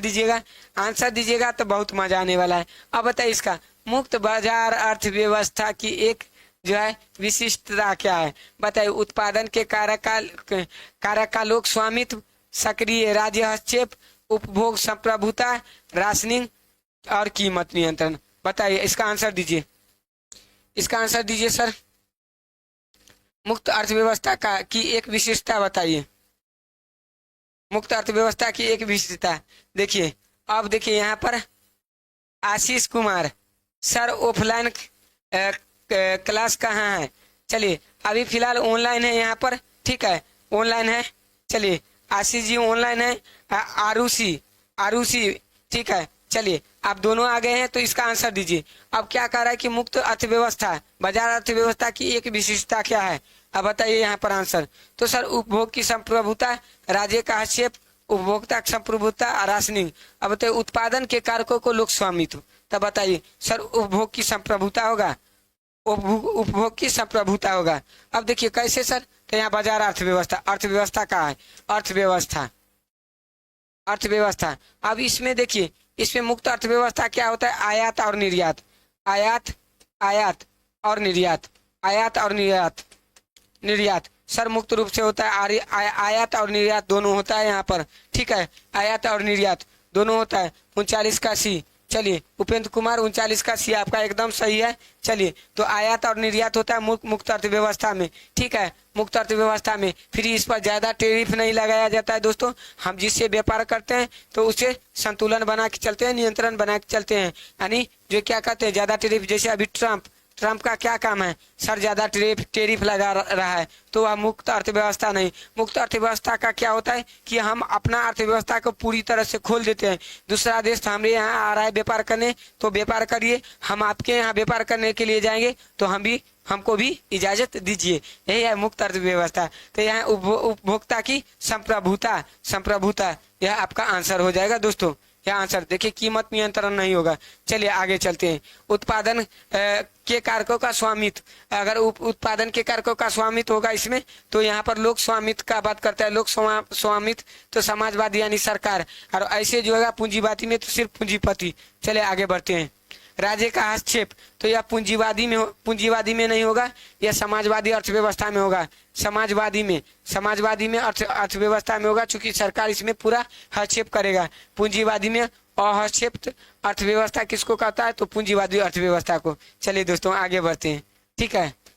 दीजिएगा तो बहुत मजा आने वाला है। अब बताइए इसका मुक्त बाजार अर्थव्यवस्था की एक जो है विशिष्टता क्या है, बताइए। उत्पादन के कारक का लोक स्वामित्व, सक्रिय राज्य हस्तक्षेप, उपभोग संप्रभुता, राशनिंग और कीमत नियंत्रण। बताइए इसका आंसर दीजिए, इसका आंसर दीजिए सर। मुक्त अर्थव्यवस्था की एक विशेषता बताइए, मुक्त अर्थव्यवस्था की एक विशेषता। देखिए अब देखिए यहाँ पर Ashish Kumar sir, offline class कहाँ है, चलिए अभी फिलहाल ऑनलाइन है यहाँ पर, ठीक है ऑनलाइन है। चलिए आशीष जी ऑनलाइन है, आरुषि ठीक है। चलिए आप दोनों आ गए हैं, तो इसका आंसर दीजिए। अब क्या कह रहा है कि मुक्त अर्थव्यवस्था, बाजार अर्थव्यवस्था की एक विशिष्टता क्या है, अब बताइए यहाँ पर आंसर। तो सर उपभोग की संप्रभुता, राज्य का हस्तक्षेप, उपभोक्ता संप्रभुता, राशनिंग। अब बताइए उत्पादन के कारकों को लोक स्वामित्व, तब बताइए सर उपभोग की संप्रभुता होगा, उपभोग की संप्रभुता होगा। अब देखिए कैसे सर, तो यहाँ बाजार अर्थव्यवस्था, अर्थव्यवस्था का है, अर्थव्यवस्था। अब इसमें देखिए, इसमें मुक्त अर्थव्यवस्था क्या होता है, आयात और निर्यात, आयात और निर्यात सर मुक्त रूप से होता है। आयात और निर्यात दोनों होता है यहाँ पर, ठीक है, आयात और निर्यात दोनों होता है। 39 का सी, चलिए उपेंद्र कुमार 39 का सी आपका एकदम सही है। चलिए तो आयात और निर्यात होता है मुक्त अर्थव्यवस्था में, ठीक है, मुक्त अर्थव्यवस्था में। फिर इस पर ज्यादा टैरिफ नहीं लगाया जाता है दोस्तों। हम जिससे व्यापार करते हैं तो उसे संतुलन बना के चलते हैं, नियंत्रण बना के चलते हैं। यानी जो क्या कहते हैं ज्यादा टैरिफ, जैसे अभी ट्रम्प का क्या काम है सर, ज्यादा टैरिफ लगा रहा है, तो वह मुक्त अर्थव्यवस्था नहीं। मुक्त अर्थव्यवस्था का क्या होता है कि हम अपना अर्थव्यवस्था को पूरी तरह से खोल देते हैं। दूसरा देश हमारे यहाँ आ रहा है व्यापार करने, तो व्यापार करिए, हम आपके यहाँ व्यापार करने के लिए जाएंगे तो हमको भी इजाजत दीजिए, यही है मुक्त अर्थव्यवस्था। तो यहाँ उपभोक्ता की संप्रभुता, यह आपका आंसर हो जाएगा दोस्तों, या आंसर देखिए कीमत नियंत्रण नहीं होगा। चलिए आगे चलते हैं। उत्पादन के कारकों का स्वामित्व, अगर उत्पादन के कारकों का स्वामित्व होगा इसमें, तो यहाँ पर लोक स्वामित्व का बात करता है। लोक स्वामित्व तो समाजवादी यानी सरकार, और ऐसे जो है पूंजीवादी में तो सिर्फ पूंजीपति। चलिए आगे बढ़ते हैं। राज्य का हस्तक्षेप, तो यह पूंजीवादी में नहीं होगा, यह समाजवादी अर्थव्यवस्था में होगा। समाजवादी में अर्थव्यवस्था में होगा, चूंकि सरकार इसमें पूरा हस्तक्षेप करेगा। पूंजीवादी में अहस्तक्षेप अर्थव्यवस्था किसको कहता है, तो पूंजीवादी अर्थव्यवस्था को। चलिए दोस्तों आगे बढ़ते हैं, ठीक है।